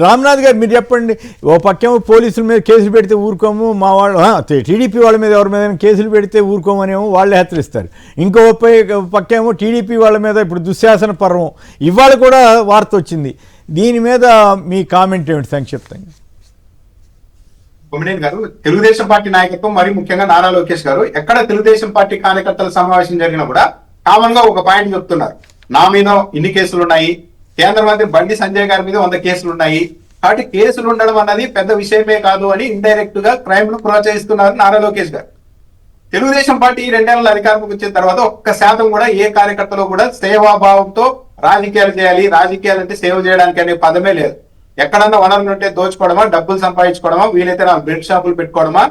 రామ్నాథ్ గారు మీరు చెప్పండి, ఓ పక్కేమో పోలీసుల మీద కేసులు పెడితే ఊరుకోము, మా వాళ్ళు టీడీపీ వాళ్ళ మీద ఎవరి మీద కేసులు పెడితే ఊరుకోమనేమో వాళ్ళే హెచ్చరిస్తారు. ఇంకో పక్కేమో టీడీపీ వాళ్ళ మీద ఇప్పుడు దుశ్శాసన పర్వం ఇవాళ కూడా వార్త వచ్చింది. దీని మీద మీ కామెంట్ ఏమిటి సంక్షిప్తంగా? కొమ్మినేని గారు, తెలుగుదేశం పార్టీ నాయకత్వం మరి ముఖ్యంగా నారా లోకేష్ గారు ఎక్కడ తెలుగుదేశం పార్టీ కార్యకర్తల సమావేశం జరిగినా కూడా కామన్ గా ఒక పాయింట్ చెప్తున్నారు, నా మీద ఇన్ని కేసులు ఉన్నాయి, కేంద్ర మంత్రి బండి సంజయ్ గారి మీద 100 కేసులు ఉన్నాయి, కాబట్టి కేసులు ఉండడం అన్నది పెద్ద విషయమే కాదు అని ఇండైరెక్ట్ గా క్రైమ్ ను ప్రోత్సహిస్తున్నారు నారా లోకేష్ గారు. తెలుగుదేశం పార్టీ 2 ఏళ్ల అధికారంలోకి వచ్చిన తర్వాత 1% కూడా ఏ కార్యకర్తలో కూడా సేవాభావంతో రాజకీయాలు చేయాలి, రాజకీయాలు అంటే సేవ చేయడానికి అనే పదమే లేదు. ఎక్కడన్నా వనరులు ఉంటే దోచుకోవడమా, డబ్బులు సంపాదించుకోవడమా, వీలైతే బ్రెడ్ షాపులు పెట్టుకోవడమా,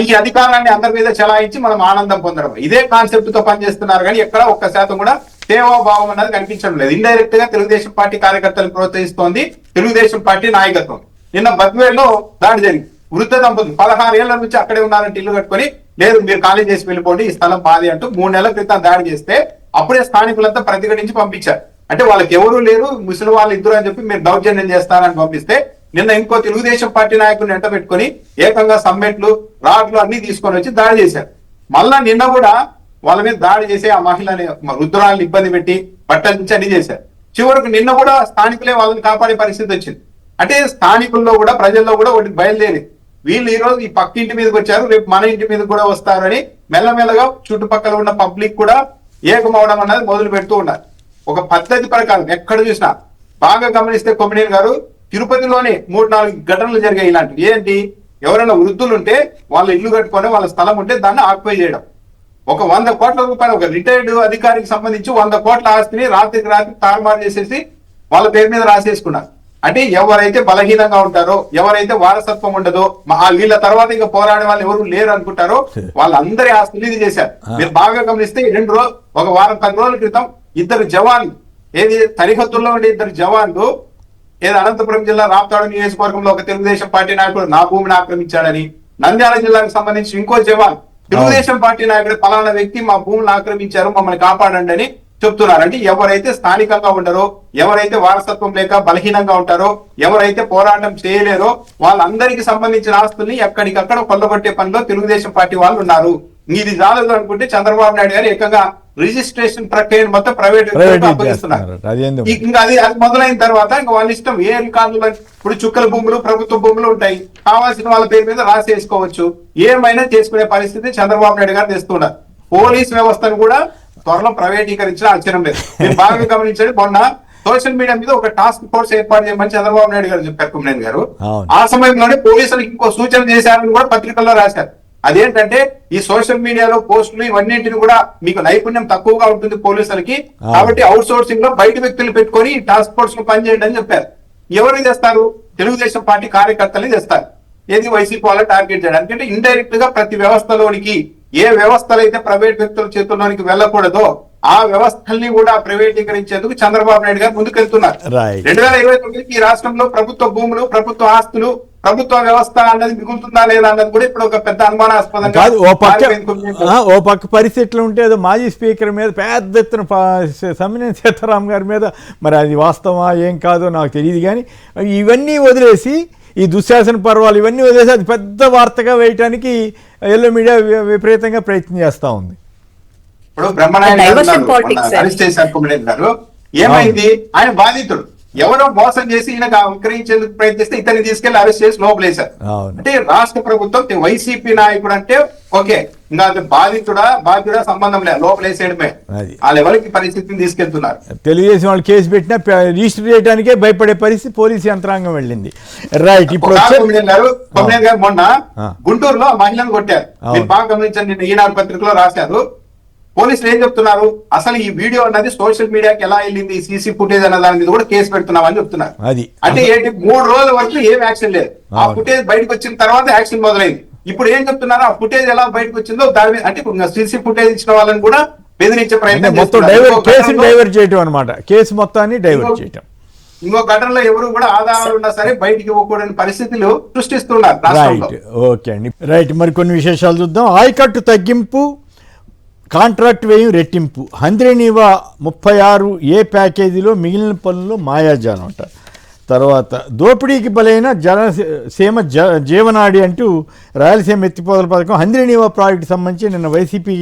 ఈ అధికారాన్ని అందరి మీద చెలాయించి మనం ఆనందం పొందడం, ఇదే కాన్సెప్ట్ తో పనిచేస్తున్నారు. కానీ ఎక్కడ 1% కూడా సేవాభావం అన్నది కనిపించడం లేదు. ఇండైరెక్ట్ గా తెలుగుదేశం పార్టీ కార్యకర్తలు ప్రోత్సహిస్తోంది తెలుగుదేశం పార్టీ నాయకత్వం. నిన్న బద్వేల్లో దాడి జరిగింది. వృద్ధ దంపతులు 16 ఏళ్ల నుంచి అక్కడే ఉన్నారంటే ఇల్లు కట్టుకొని, లేదు మీరు ఖాళీ చేసి వెళ్ళిపోండి, ఈ స్థలం బాది అంటూ 3 నెలల క్రితం దాడి చేస్తే అప్పుడే స్థానికులంతా ప్రతిఘటించి పంపించారు. అంటే వాళ్ళకి ఎవరు లేరు, ముసలి వాళ్ళు ఇద్దరు అని చెప్పి మీరు దౌర్జన్యం చేస్తారని పంపిస్తే నిన్న ఇంకో తెలుగుదేశం పార్టీ నాయకుడిని వెంట పెట్టుకుని ఏకంగా సమ్మెట్లు, రాడ్లు అన్ని తీసుకొని వచ్చి దాడి చేశారు. మళ్ళా నిన్న కూడా వాళ్ళ మీద దాడి చేసి ఆ మహిళని, వృద్ధురాలను ఇబ్బంది పెట్టి బట్టల నుంచి అన్ని చేశారు. చివరకు నిన్న కూడా స్థానికులే వాళ్ళని కాపాడే పరిస్థితి వచ్చింది. అంటే స్థానికుల్లో కూడా ప్రజల్లో కూడా ఒకటి బయలుదేరి వీళ్ళు ఈ రోజు ఈ పక్కింటి మీదకి వచ్చారు, రేపు మన ఇంటి మీద కూడా వస్తారని మెల్లమెల్లగా చుట్టుపక్కల ఉన్న పబ్లిక్ కూడా ఏకమవడం అన్నది మొదలు పెడుతూ ఉన్నారు. ఒక పద్ధతి ప్రకారం ఎక్కడ చూసినా బాగా గమనిస్తే కొమ్మినేని గారు, తిరుపతిలోనే 3-4 ఘటనలు జరిగాయి ఇలాంటివి. ఏంటి, ఎవరైనా వృద్ధులు ఉంటే వాళ్ళ ఇల్లు కట్టుకొని వాళ్ళ స్థలం ఉంటే దాన్ని ఆక్యుపై చేయడం. ఒక 100 కోట్ల రూపాయలు ఒక రిటైర్డ్ అధికారికి సంబంధించి 100 కోట్ల ఆస్తిని రాత్రికి రాత్రి తారుమారు చేసేసి వాళ్ళ పేరు మీద రాసేసుకున్నారు. అంటే ఎవరైతే బలహీనంగా ఉంటారో, ఎవరైతే వారసత్వం ఉండదో, వీళ్ళ తర్వాత ఇంకా పోరాడే వాళ్ళు ఎవరు లేరు అనుకుంటారో వాళ్ళందరి ఆస్తులు ఇది చేశారు. మీరు బాగా గమనిస్తే 1 వారం 10 రోజుల క్రితం 2 జవాన్లు, ఏది సరిహద్దుల్లో ఉండే 2 జవాన్లు, ఏది అనంతపురం జిల్లా రాప్తాడు నియోజకవర్గంలో ఒక తెలుగుదేశం పార్టీ నాయకుడు నా భూమిని ఆక్రమించాడని, నంద్యాల జిల్లాకు సంబంధించి ఇంకో జవాన్ తెలుగుదేశం పార్టీ నాయకుడు పలానా వ్యక్తి మా భూములు ఆక్రమించారు, మమ్మల్ని కాపాడండి అని చెప్తున్నారు. అంటే ఎవరైతే స్థానికంగా ఉండరో, ఎవరైతే వారసత్వం లేక బలహీనంగా ఉంటారో, ఎవరైతే పోరాటం చేయలేరో వాళ్ళందరికీ సంబంధించిన ఆస్తుల్ని ఎక్కడికక్కడ కొల్లగొట్టే పనిలో తెలుగుదేశం పార్టీ వాళ్ళు ఉన్నారు. ఇది చాలదు అనుకుంటే చంద్రబాబు నాయుడు గారు ఏకంగా రిజిస్ట్రేషన్ ప్రక్రియను మొత్తం ప్రైవేట్ అప్పగిస్తున్నారు. ఇంకా అది మొదలైన తర్వాత ఇంకా వాళ్ళ ఇష్టం ఏ రికార్డులు, ఇప్పుడు చుక్కల భూములు ప్రభుత్వ భూములు ఉంటాయి, కావాల్సిన వాళ్ళ పేరు మీద రాసేసుకోవచ్చు, ఏమైనా చేసుకునే పరిస్థితి చంద్రబాబు నాయుడు గారు తెస్తున్నారు. పోలీస్ వ్యవస్థను కూడా త్వరలో ప్రైవేటీకరించిన ఆశ్చర్యం లేదు. మీరు బాగా గమనించండి, మొన్న సోషల్ మీడియా మీద ఒక టాస్క్ ఫోర్స్ ఏర్పాటు చేయమని చంద్రబాబు నాయుడు గారు చెప్పారు కుమ్మరేని గారు. ఆ సమయంలోనే పోలీసులకు ఇంకో సూచన చేశారని కూడా పత్రికల్లో రాశారు. అదేంటంటే ఈ సోషల్ మీడియాలో పోస్టులు ఇవన్నింటిని కూడా మీకు నైపుణ్యం తక్కువగా ఉంటుంది పోలీసులకి, కాబట్టి అవుట్ సోర్సింగ్ లో బయట వ్యక్తులు పెట్టుకొని టాస్క్ ఫోర్స్ లో పనిచేయండి అని చెప్పారు. ఎవరు చేస్తారు? తెలుగుదేశం పార్టీ కార్యకర్తలు చేస్తారు. ఏది వైసీపీ వాళ్ళ టార్గెట్ చేయడానికి. అంటే ఇండైరెక్ట్ గా ప్రతి వ్యవస్థలోనికి ఏ వ్యవస్థలు అయితే ప్రైవేట్ వ్యక్తుల చేతుల్లోనికి వెళ్ళకూడదో ఆ వ్యవస్థల్ని కూడా ప్రైవేటీకరించేందుకు చంద్రబాబు నాయుడు గారు ముందుకెళ్తున్నారు. 2029 ఈ రాష్ట్రంలో ప్రభుత్వ భూములు, ప్రభుత్వ ఆస్తులు, ప్రభుత్వ వ్యవస్థ అన్నది మిగులుతుందా లేదా అన్నది కూడా ఇప్పుడు ఒక పెద్ద అనుమానాస్పదంగా. ఓ పక్క పరిస్థితులు ఉంటే ఏదో మాజీ స్పీకర్ మీద పెద్ద ఎత్తున సమ్మినేని సీతారాం గారి మీద, మరి అది వాస్తవమా ఏం కాదో నాకు తెలియదు, కానీ ఇవన్నీ వదిలేసి ఈ దుశ్శాసన పర్వాలు ఇవన్నీ వదిలేసి అది పెద్ద వార్తగా వేయటానికి ఎల్లో మీడియా విపరీతంగా ప్రయత్నం చేస్తా ఉంది. ఇప్పుడు బ్రహ్మనాయుడు గారు ఏమైంది? ఆయన బాధితుడు, ఎవరో మోసం చేసి ఈయనకు విక్రయించేందుకు ప్రయత్నిస్తే ఇతన్ని తీసుకెళ్లి అరెస్ట్ చేసి లోపలేశారు. అంటే రాష్ట్ర ప్రభుత్వం వైసీపీ నాయకుడు అంటే ఓకే, ఇంకా బాధితుడా సంబంధం లేదు, లోపలేసేయడమే ఆ లెవెల్కి పరిస్థితిని తీసుకెళ్తున్నారు. తెలుగుదేశం వాళ్ళు కేసు పెట్టినా రిజిస్టర్ చేయడానికే భయపడే పరిస్థితి పోలీసు యంత్రాంగం వెళ్ళింది. రైట్. ఇప్పుడు గారు మొన్న గుంటూరులో మహిళను కొట్టారు. మీరు బాగా గమనించండి, ఈనాడు పత్రికలో రాశారు. పోలీసులు ఏం చెప్తున్నారు? అసలు ఈ వీడియో అన్నది సోషల్ మీడియాకి ఎలా వెళ్ళింది, సీసీ ఫుటేజ్ అన్న దాని మీద కూడా కేసు పెడుతున్నామని చెప్తున్నారు. అంటే ఏంటి, 3 రోజుల వరకు ఏం యాక్షన్ లేదు. ఆ ఫుటేజ్ బయటకు వచ్చిన తర్వాత యాక్షన్ మొదలైంది. ఇప్పుడు ఏం చెప్తున్నారు? ఆ ఫుటేజ్ ఎలా బయటకు వచ్చిందో దాని మీద, అంటే సీసీ ఫుటేజ్ ఇచ్చిన వాళ్ళని కూడా బెదిరించే ప్రయత్నం డైవర్ట్ చేయటం అన్నమాట, కేసు మొత్తాన్ని డైవర్ట్ చేయటం. ఇంకో ఘటనలో ఎవరు కూడా ఆధారాలు ఉన్నా సరే బయటికి ఇవ్వకూడని పరిస్థితులు సృష్టిస్తున్నారు. రైట్, ఓకే అండి. రైట్, మరి కొన్ని విశేషాలు చూద్దాం. ఆయకట్టు తగ్గింపు, కాంట్రాక్ట్ వ్యయం రెట్టింపు, హంద్రీనీవా 36A ప్యాకేజీలో మిగిలిన పనుల్లో మాయాజాలం అంట. తర్వాత దోపిడీకి బలైన జనసీమ జీవనాడి అంటూ రాయలసీమ ఎత్తిపోతల పథకం హంద్రీనీవా ప్రాజెక్టు సంబంధించి నిన్న వైసీపీ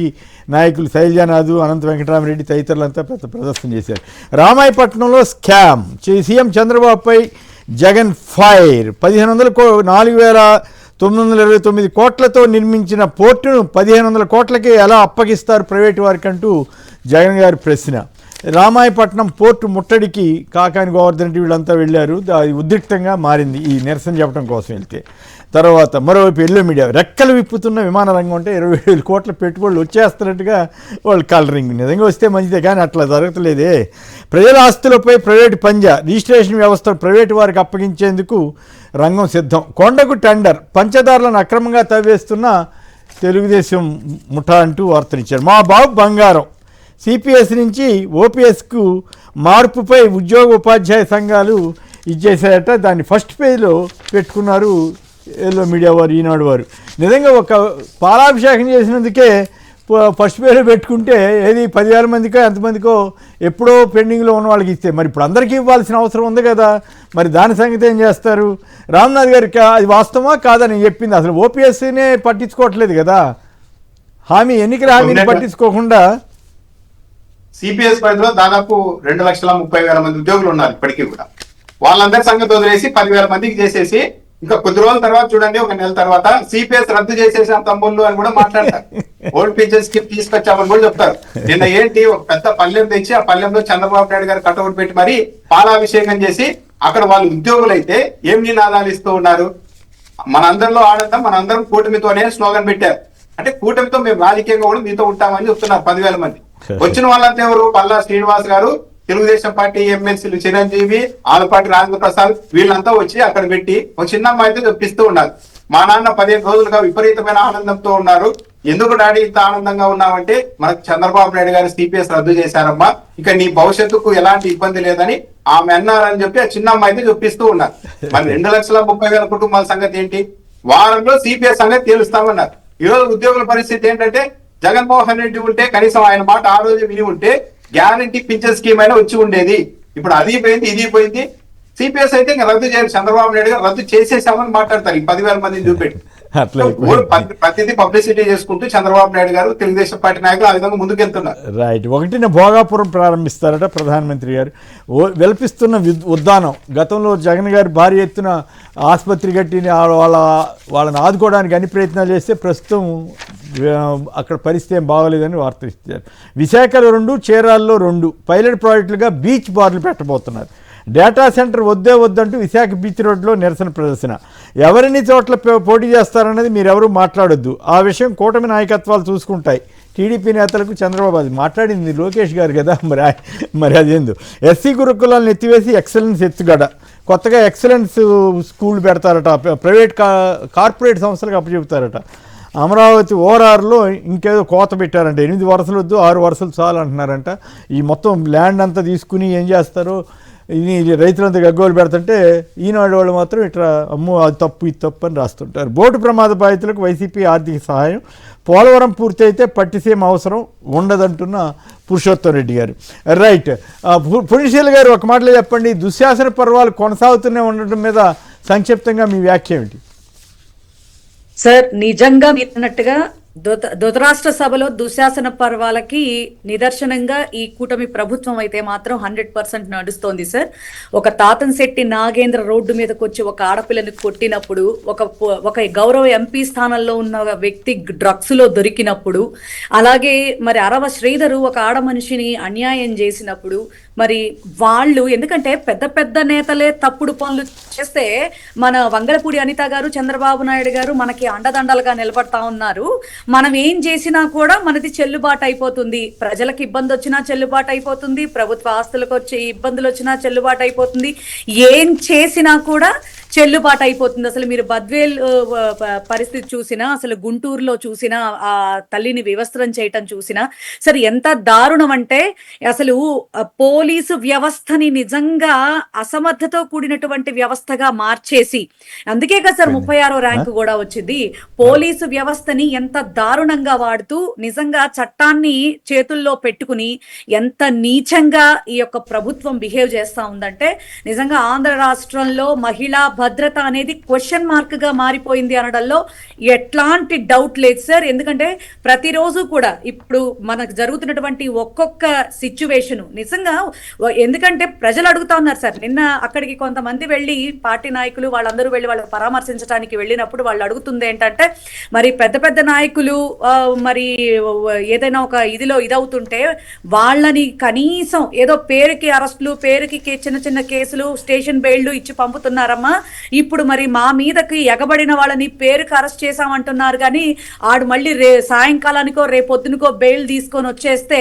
నాయకులు శైలజానాథ్, అనంత వెంకటరామరెడ్డి తదితరులంతా పెద్ద ప్రదర్శన చేశారు. రామాయపట్నంలో స్కామ్, సీఎం చంద్రబాబుపై జగన్ ఫైర్. 4,929 కోట్లతో నిర్మించిన పోర్టును 1,500 కోట్లకి ఎలా అప్పగిస్తారు ప్రైవేటు వారికి అంటూ జగన్ గారి ప్రశ్న. రామాయపట్నం పోర్టు ముట్టడికి కాకాని గోవర్ధన్ రెడ్డి వీళ్ళంతా వెళ్ళారు. అది ఉద్రిక్తంగా మారింది ఈ నిరసన చెప్పడం కోసం వెళ్తే. తర్వాత మరోవైపు ఎల్లో మీడియా, రెక్కలు విప్పుతున్న విమాన రంగం అంటే 20,000 కోట్ల పెట్టుబడులు వచ్చేస్తున్నట్టుగా వాళ్ళు కలరింగ్. నిజంగా వస్తే మంచిదే, కానీ అట్లా జరగట్లేదే. ప్రజల ఆస్తులపై ప్రైవేటు పంజా, రిజిస్ట్రేషన్ వ్యవస్థను ప్రైవేటు వారికి అప్పగించేందుకు రంగం సిద్ధం. కొండకు టెండర్, పంచదారులను అక్రమంగా తవ్వేస్తున్న తెలుగుదేశం ముఠా అంటూ వార్తనిచ్చారు. మా బాబు బంగారం, సిపిఎస్ నుంచి ఓపీఎస్కు మార్పుపై ఉద్యోగ ఉపాధ్యాయ సంఘాలు ఇచ్చేసారట. దాన్ని ఫస్ట్ పేజ్లో పెట్టుకున్నారు ఎల్లో మీడియా వారు, ఈనాడు వారు. నిజంగా ఒక పాలాభిషేకం చేసినందుకే ఫస్ట్ పేజ్లో పెట్టుకుంటే ఏది 10,000 మందికో ఎంతమందికో ఎప్పుడో పెండింగ్లో ఉన్న వాళ్ళకి ఇస్తే మరి ఇప్పుడు అందరికీ ఇవ్వాల్సిన అవసరం ఉంది కదా. మరి దాని సంగతి ఏం చేస్తారు? రామ్నాథ్ గారికి అది వాస్తవమా కాదని చెప్పింది. అసలు ఓపీఎస్సీనే పట్టించుకోవట్లేదు కదా, ఎన్నికల హామీని పట్టించుకోకుండా. సిపిఎస్ పరిధిలో దాదాపు 2,30,000 మంది ఉద్యోగులు ఉన్నారు ఇప్పటికీ కూడా. వాళ్ళందరి సంగతి వదిలేసి 10,000 మందికి చేసేసి ఇంకా కొద్ది రోజుల తర్వాత చూడండి, ఒక నెల తర్వాత సిపిఎస్ రద్దు చేసేసాం తమ్ముళ్ళు అని కూడా మాట్లాడతారు. ఓల్డ్ పింఛన్ స్కీమ్ తీసుకొచ్చామని కూడా చెప్తారు. నిన్న ఏంటి, ఒక పెద్ద పల్లెం తెచ్చి ఆ పల్లెంలో చంద్రబాబు నాయుడు గారు కటౌట్ పెట్టి మరి పాలాభిషేకం చేసి అక్కడ వాళ్ళు ఉద్యోగులైతే ఏం నినాదాలు ఇస్తూ ఉన్నారు. మనందరిలో ఆనందం, మనందరం కూటమితోనే స్లోగన్ పెట్టారు. అంటే కూటమితో మేము రాజకీయంగా కూడా మీతో ఉంటామని చెప్తున్నారు 10,000 మంది. వచ్చిన వాళ్ళంతా ఎవరు? పల్లా శ్రీనివాస్ గారు, తెలుగుదేశం పార్టీ ఎమ్మెల్సీలు చిరంజీవి, ఆలపాటి రాజేంద్ర ప్రసాద్, వీళ్ళంతా వచ్చి అక్కడ పెట్టి ఒక చిన్న అమ్మాయితో చెప్పిస్తూ ఉన్నారు. మా నాన్న 15 రోజులుగా విపరీతమైన ఆనందంతో ఉన్నారు. ఎందుకు డాడీ ఇంత ఆనందంగా ఉన్నామంటే మనకు చంద్రబాబు నాయుడు గారు సిపిఎస్ రద్దు చేశారమ్మా, ఇక నీ భవిష్యత్తుకు ఎలాంటి ఇబ్బంది లేదని ఆమె అన్నారని చెప్పి ఆ చిన్న అమ్మాయితో చెప్పిస్తూ ఉన్నారు. మరి 2,30,000 కుటుంబాల సంగతి ఏంటి? వారంలో సిపిఎస్ అనేది తేలుస్తామన్నారు. ఈ రోజు ఉద్యోగుల పరిస్థితి ఏంటంటే జగన్మోహన్ రెడ్డి ఉంటే కనీసం ఆయన మాట ఆ రోజు విని ఉంటే గ్యారంటీ పింఛన్ స్కీమ్ అయినా వచ్చి ఉండేది. ఇప్పుడు అది పోయింది, ఇది పోయింది. సిపిఎస్ అయితే ఇంకా రద్దు చేయాలి. చంద్రబాబు నాయుడు గారు రద్దు చేసేసామని మాట్లాడతారు. ఈ 10,000 మందిని చూపెట్టి ప్రతిదీ పబ్లిసిటీ చేసుకుంటూ చంద్రబాబు నాయుడు గారు తెలుగుదేశం పార్టీ నాయకులు ఆ విధంగా ముందుకెళ్తున్నారు. రైట్. 1న భోగాపురం ప్రారంభిస్తారట ప్రధానమంత్రి గారు. వెల్పిస్తున్న ఉద్దానం. గతంలో జగన్ గారు భారీ ఎత్తున ఆసుపత్రి కట్టిన వాళ్ళని ఆదుకోవడానికి అన్ని ప్రయత్నాలు చేస్తే ప్రస్తుతం అక్కడ పరిస్థితి ఏం బాగోలేదని వార్తలు ఇచ్చారు. విశాఖలో 2, చీరాల్లో 2 పైలట్ ప్రాజెక్టులుగా బీచ్ బార్లు పెట్టబోతున్నారు. డేటా సెంటర్ వద్దే వద్దంటూ విశాఖ బీచ్ రోడ్లో నిరసన ప్రదర్శన. ఎవరిని చోట్ల పోటీ చేస్తారన్నది మీరెవరూ మాట్లాడొద్దు, ఆ విషయం కూటమి నాయకత్వాలు చూసుకుంటాయి. టీడీపీ నేతలకు చంద్రబాబు అది మాట్లాడింది లోకేష్ గారు కదా. మరి అదేందు ఎస్సీ గురుకులాలను ఎత్తివేసి ఎక్సలెన్స్ ఎత్తుగడ. కొత్తగా ఎక్సలెన్స్ స్కూల్ పెడతారట, కార్పొరేట్ సంస్థలకు అప్పచెబుతారట. అమరావతి ఓఆర్ఆర్లో ఇంకేదో కోత పెట్టారంట. 8 వరుసలు వద్దు 6 వరుసలు చాలు అంటున్నారంట. ఈ మొత్తం ల్యాండ్ అంతా తీసుకుని ఏం చేస్తారో ఇది రైతులంతా గగ్గోలు పెడుతుంటే ఈనాడు వాళ్ళు మాత్రం ఇట్లా అమ్మో అది తప్పు ఇది తప్పు అని రాస్తుంటారు. బోటు ప్రమాద బాధితులకు వైసీపీ ఆర్థిక సహాయం. పోలవరం పూర్తి అయితే పట్టిసీమ అవసరం ఉండదంటున్న పురుషోత్తం రెడ్డి గారు. రైట్. పుణ్యశీల గారు ఒక మాటలో చెప్పండి, దుశ్శాసన పర్వాలు కొనసాగుతూనే ఉండటం మీద సంక్షిప్తంగా మీ వ్యాఖ్య ఏమిటి? సార్ నిజంగా మీరు అన్నట్టుగా ధృతరాష్ట్ర సభలో దుశ్శాసన పర్వాలకి నిదర్శనంగా ఈ కూటమి ప్రభుత్వం అయితే మాత్రం 100% నడుస్తోంది సార్. ఒక తాతంశెట్టి నాగేంద్ర రోడ్డు మీదకి వచ్చి ఒక ఆడపిల్లని కొట్టినప్పుడు, ఒక గౌరవ ఎంపీ స్థానంలో ఉన్న వ్యక్తి డ్రగ్స్ లో దొరికినప్పుడు, అలాగే మరి అరవ శ్రీధరు ఒక ఆడ మనిషిని అన్యాయం చేసినప్పుడు, మరి వాళ్ళు ఎందుకంటే పెద్ద పెద్ద నేతలే తప్పుడు పనులు చేస్తే మన వంగలపూడి అనిత గారు, చంద్రబాబు నాయుడు గారు మనకి అండదండలుగా నిలబడతా ఉన్నారు. మనం ఏం చేసినా కూడా మనది చెల్లుబాటు అయిపోతుంది. ప్రజలకు ఇబ్బంది వచ్చినా చెల్లుబాటు అయిపోతుంది, ప్రభుత్వ ఆస్తులకు వచ్చే ఇబ్బందులు వచ్చినా చెల్లుబాటు అయిపోతుంది, ఏం చేసినా కూడా చెల్లుబాటు అయిపోతుంది. అసలు మీరు బద్వేల్ పరిస్థితి చూసినా, అసలు గుంటూరులో చూసినా, ఆ తల్లిని వివస్త్రం చేయటం చూసినా సరే ఎంత దారుణం అంటే అసలు పోలీసు వ్యవస్థని నిజంగా అసమర్థతో కూడినటువంటి వ్యవస్థగా మార్చేసి, అందుకే కదా సార్ 36వ ర్యాంకు కూడా వచ్చింది. పోలీసు వ్యవస్థని ఎంత దారుణంగా వాడుతూ నిజంగా చట్టాన్ని చేతుల్లో పెట్టుకుని ఎంత నీచంగా ఈ యొక్క ప్రభుత్వం బిహేవ్ చేస్తా ఉందంటే నిజంగా ఆంధ్ర రాష్ట్రంలో మహిళా భద్రత అనేది క్వశ్చన్ మార్క్ గా మారిపోయింది అనడంలో ఎట్లాంటి డౌట్ లేదు సార్. ఎందుకంటే ప్రతిరోజు కూడా ఇప్పుడు మనకు జరుగుతున్నటువంటి ఒక్కొక్క సిచ్యువేషన్ నిజంగా, ఎందుకంటే ప్రజలు అడుగుతా ఉన్నారు సార్. నిన్న అక్కడికి కొంతమంది వెళ్ళి పార్టీ నాయకులు వాళ్ళందరూ వెళ్ళి వాళ్ళు పరామర్శించడానికి వెళ్ళినప్పుడు వాళ్ళు అడుగుతుంది ఏంటంటే, మరి పెద్ద పెద్ద నాయకులు మరి ఏదైనా ఒక ఇదిలో ఇదవుతుంటే వాళ్ళని కనీసం ఏదో పేరుకి అరెస్టులు, పేరుకి చిన్న చిన్న కేసులు, స్టేషన్ బెయిల్లు ఇచ్చి పంపుతున్నారమ్మా. ఇప్పుడు మరి మా మీదకి ఎగబడిన వాళ్ళని పేరుకి అరెస్ట్ చేశామంటున్నారు కానీ ఆడు మళ్ళీ సాయంకాలానికో రేపొద్దునికో బెయిల్ తీసుకొని వచ్చేస్తే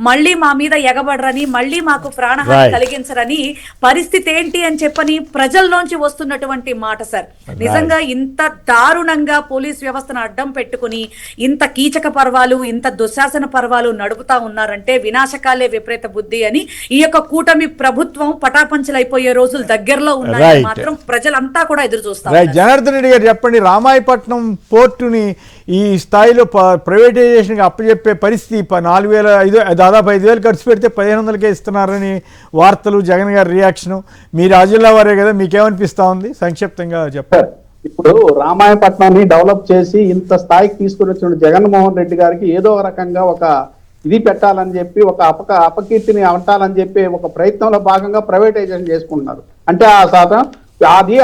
మళ్ళీ మా మీద ఎగబడరని, మళ్ళీ మాకు ప్రాణహాని కలిగించరని పరిస్థితి ఏంటి అని చెప్పని ప్రజల్లోంచి వస్తున్నటువంటి మాట సార్. నిజంగా ఇంత దారుణంగా పోలీస్ వ్యవస్థను అడ్డం పెట్టుకుని ఇంత కీచక పర్వాలు, ఇంత దుశ్శాసన పర్వాలు నడుపుతా ఉన్నారంటే వినాశకాలే విపరీత బుద్ధి అని ఈ యొక్క కూటమి ప్రభుత్వం పటాపంచలైపోయే రోజులు దగ్గరలో ఉన్నాయి మాత్రం ప్రజలంతా కూడా ఎదురు చూస్తారు. జనార్దన్ రెడ్డి గారు చెప్పండి, రామాయపట్నం పోర్టుని ఈ స్థాయిలో ప్రైవేటైజేషన్ అప్పచెప్పే పరిస్థితి 4,000 దాదాపు 5,000 ఖర్చు పెడితే 1,500కే ఇస్తున్నారని వార్తలు, జగన్ గారి రియాక్షను. మీరు ఆ జిల్లా వారే కదా, మీకేమనిపిస్తా ఉంది? సంక్షిప్తంగా చెప్పండి. ఇప్పుడు రామాయపట్నాన్ని డెవలప్ చేసి ఇంత స్థాయికి తీసుకుని వచ్చిన జగన్మోహన్ రెడ్డి గారికి ఏదో రకంగా ఒక ఇది పెట్టాలని చెప్పి, ఒక అపకీర్తిని అంటాలని చెప్పి ఒక ప్రయత్నంలో భాగంగా ప్రైవేటైజేషన్ చేసుకుంటున్నారు. అంటే ఆ శాతం అది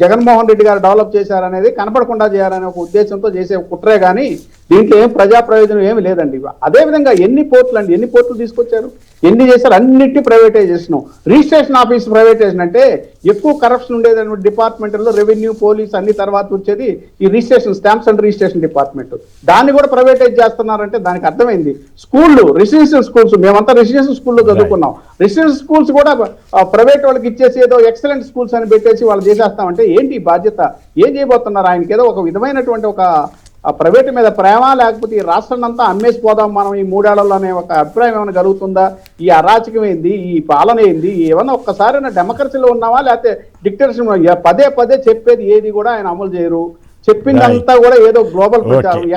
జగన్మోహన్ రెడ్డి గారు డెవలప్ చేశారనేది కనపడకుండా చేయాలనే ఒక ఉద్దేశంతో చేసే కుట్రే కానీ దీంట్లో ఏం ప్రజా ప్రయోజనం ఏమి లేదండి. అదేవిధంగా ఎన్ని పోర్టులు తీసుకొచ్చారు, ఎన్ని చేశారు, అన్నిటి ప్రైవేటైజేషన్. రిజిస్ట్రేషన్ ఆఫీస్ ప్రైవేటైజేషన్ అంటే ఎక్కువ కరప్షన్ ఉండేది డిపార్ట్మెంట్లో రెవెన్యూ, పోలీస్ అన్ని తర్వాత వచ్చేది ఈ registration, stamps and registration department. దాన్ని కూడా ప్రైవేటైజ్ చేస్తున్నారంటే దానికి అర్థమైంది. స్కూళ్ళు, రెసిడెన్షియల్ స్కూల్స్, మేమంతా రెసిడెన్షియల్ స్కూల్లో చదువుకున్నాం. రెసిడెన్షియల్ స్కూల్స్ కూడా ప్రైవేట్ వాళ్ళకి ఇచ్చేసి ఏదో ఎక్సలెంట్ స్కూల్స్ అని పెట్టేసి వాళ్ళు చేసేస్తామంటే ఏంటి బాధ్యత? ఏం చేయబోతున్నారు? ఆయనకి ఏదో ఒక విధమైనటువంటి ఒక ప్రైవేట్ మీద ప్రేమ, లేకపోతే ఈ రాష్ట్రాన్ని అంతా అమ్మేసిపోదాం మనం ఈ 3 ఏళ్లలో అనే ఒక అభిప్రాయం ఏమైనా కలుగుతుందా? ఈ అరాచకం ఏంది, ఈ పాలన ఏంది, ఏమన్నా ఒక్కసారి డెమోక్రసీలో ఉన్నావా లేకపోతే డిక్టేటర్షిప్? పదే చెప్పేది ఏది కూడా ఆయన అమలు చేయరు. చెప్పిందంతా కూడా ఏదో గ్లోబల్ ప్రచారం.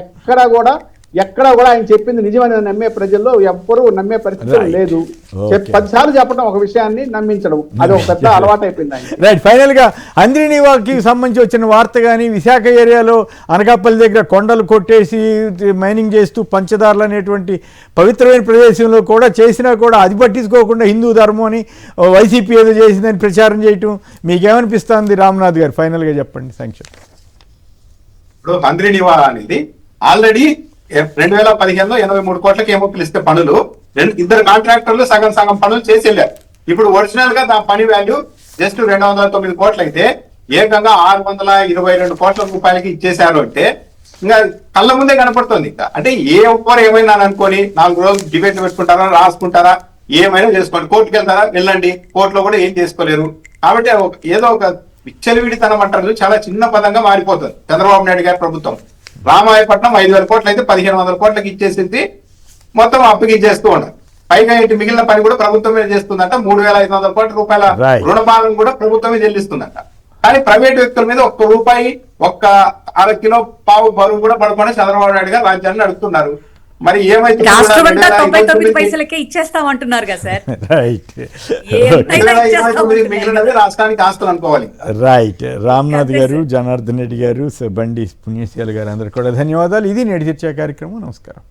ఎక్కడ కూడా ఆయన చెప్పింది నిజమని నమ్మే ప్రజల్లో ఎవ్వరూ నమ్మే పరిస్థితి లేదు. 10 సార్లు చెప్పడం ఒక విషయాన్ని నమ్మించడం, అది ఒక పెద్ద అలవాటు అయిపోయింది ఆయన. రైట్. ఫైనల్ గా అంద్రినివాకి సంబంధించి వచ్చిన వార్త కానీ, విశాఖ ఏరియాలో అనకాపల్లి దగ్గర కొండలు కొట్టేసి మైనింగ్ చేస్తూ పంచదారులు అనేటువంటి పవిత్రమైన ప్రదేశంలో కూడా చేసినా కూడా అది పట్టించుకోకుండా హిందూ ధర్మం అని వైసీపీ ఏదో చేసిందని ప్రచారం చేయటం మీకేమనిపిస్తుంది రామ్నాథ్ గారు? ఫైనల్ గా చెప్పండి సంక్షేపం. ఇప్పుడు హంద్రినివా అనేది ఆల్రెడీ 2015లో 83 కోట్లకి ఏమో పిలిస్తే పనులు, ఇద్దరు కాంట్రాక్టర్లు సగం పనులు చేసి వెళ్ళారు. ఇప్పుడు ఒరిజినల్ గా దాని పని వాల్యూ జస్ట్ 209 కోట్లు అయితే ఏకంగా 622 కోట్ల రూపాయలకి ఇచ్చేశారు అంటే ఇంకా కళ్ళ ముందే కనపడుతుంది. ఇంకా అంటే ఏ ఒక్కరు ఏమైనా అనుకొని 4 రోజులు డిబేట్ పెట్టుకుంటారా, రాసుకుంటారా, ఏమైనా చేసుకోండి, కోర్టుకు వెళ్తారా వెళ్ళండి, కోర్టులో కూడా ఏం చేసుకోలేరు. కాబట్టి ఏదో ఒక విచ్చలవిడితనం అంటారు, చాలా చిన్న పదంగా మారిపోతుంది చంద్రబాబు నాయుడు గారి ప్రభుత్వం. రామాయపట్నం 5,000 కోట్లు అయితే 1,500 కోట్లకి ఇచ్చేసింది, మొత్తం అప్పుకి ఇచ్చేస్తూ ఉన్నారు. పైగా ఇటు మిగిలిన పని కూడా ప్రభుత్వమే చేస్తుందంట. 3,500 కోట్ల రూపాయల రుణభారం కూడా ప్రభుత్వమే చెల్లిస్తుందంట. కానీ ప్రైవేట్ వ్యక్తుల మీద ₹1 ఒక్క అర కిలో పావు బరువు కూడా పడకుండా చంద్రబాబు నాయుడు గారు రాజ్యాన్ని నడుపుతున్నారు. మరి ఏమైతే రాష్ట్రమంతా 99 పైసలకే ఇచ్చేస్తామంటున్నారు కదా సార్. రైట్. మిగిలినవి రాష్ట్రానికి ఆస్తులు అనుకోవాలి. రైట్. రామ్నాథ్ గారు, జనార్దన్ రెడ్డి గారు, బండి పుణ్యశీల గారు అందరు కూడా ధన్యవాదాలు. ఇది నేటి చర్చా కార్యక్రమం. నమస్కారం.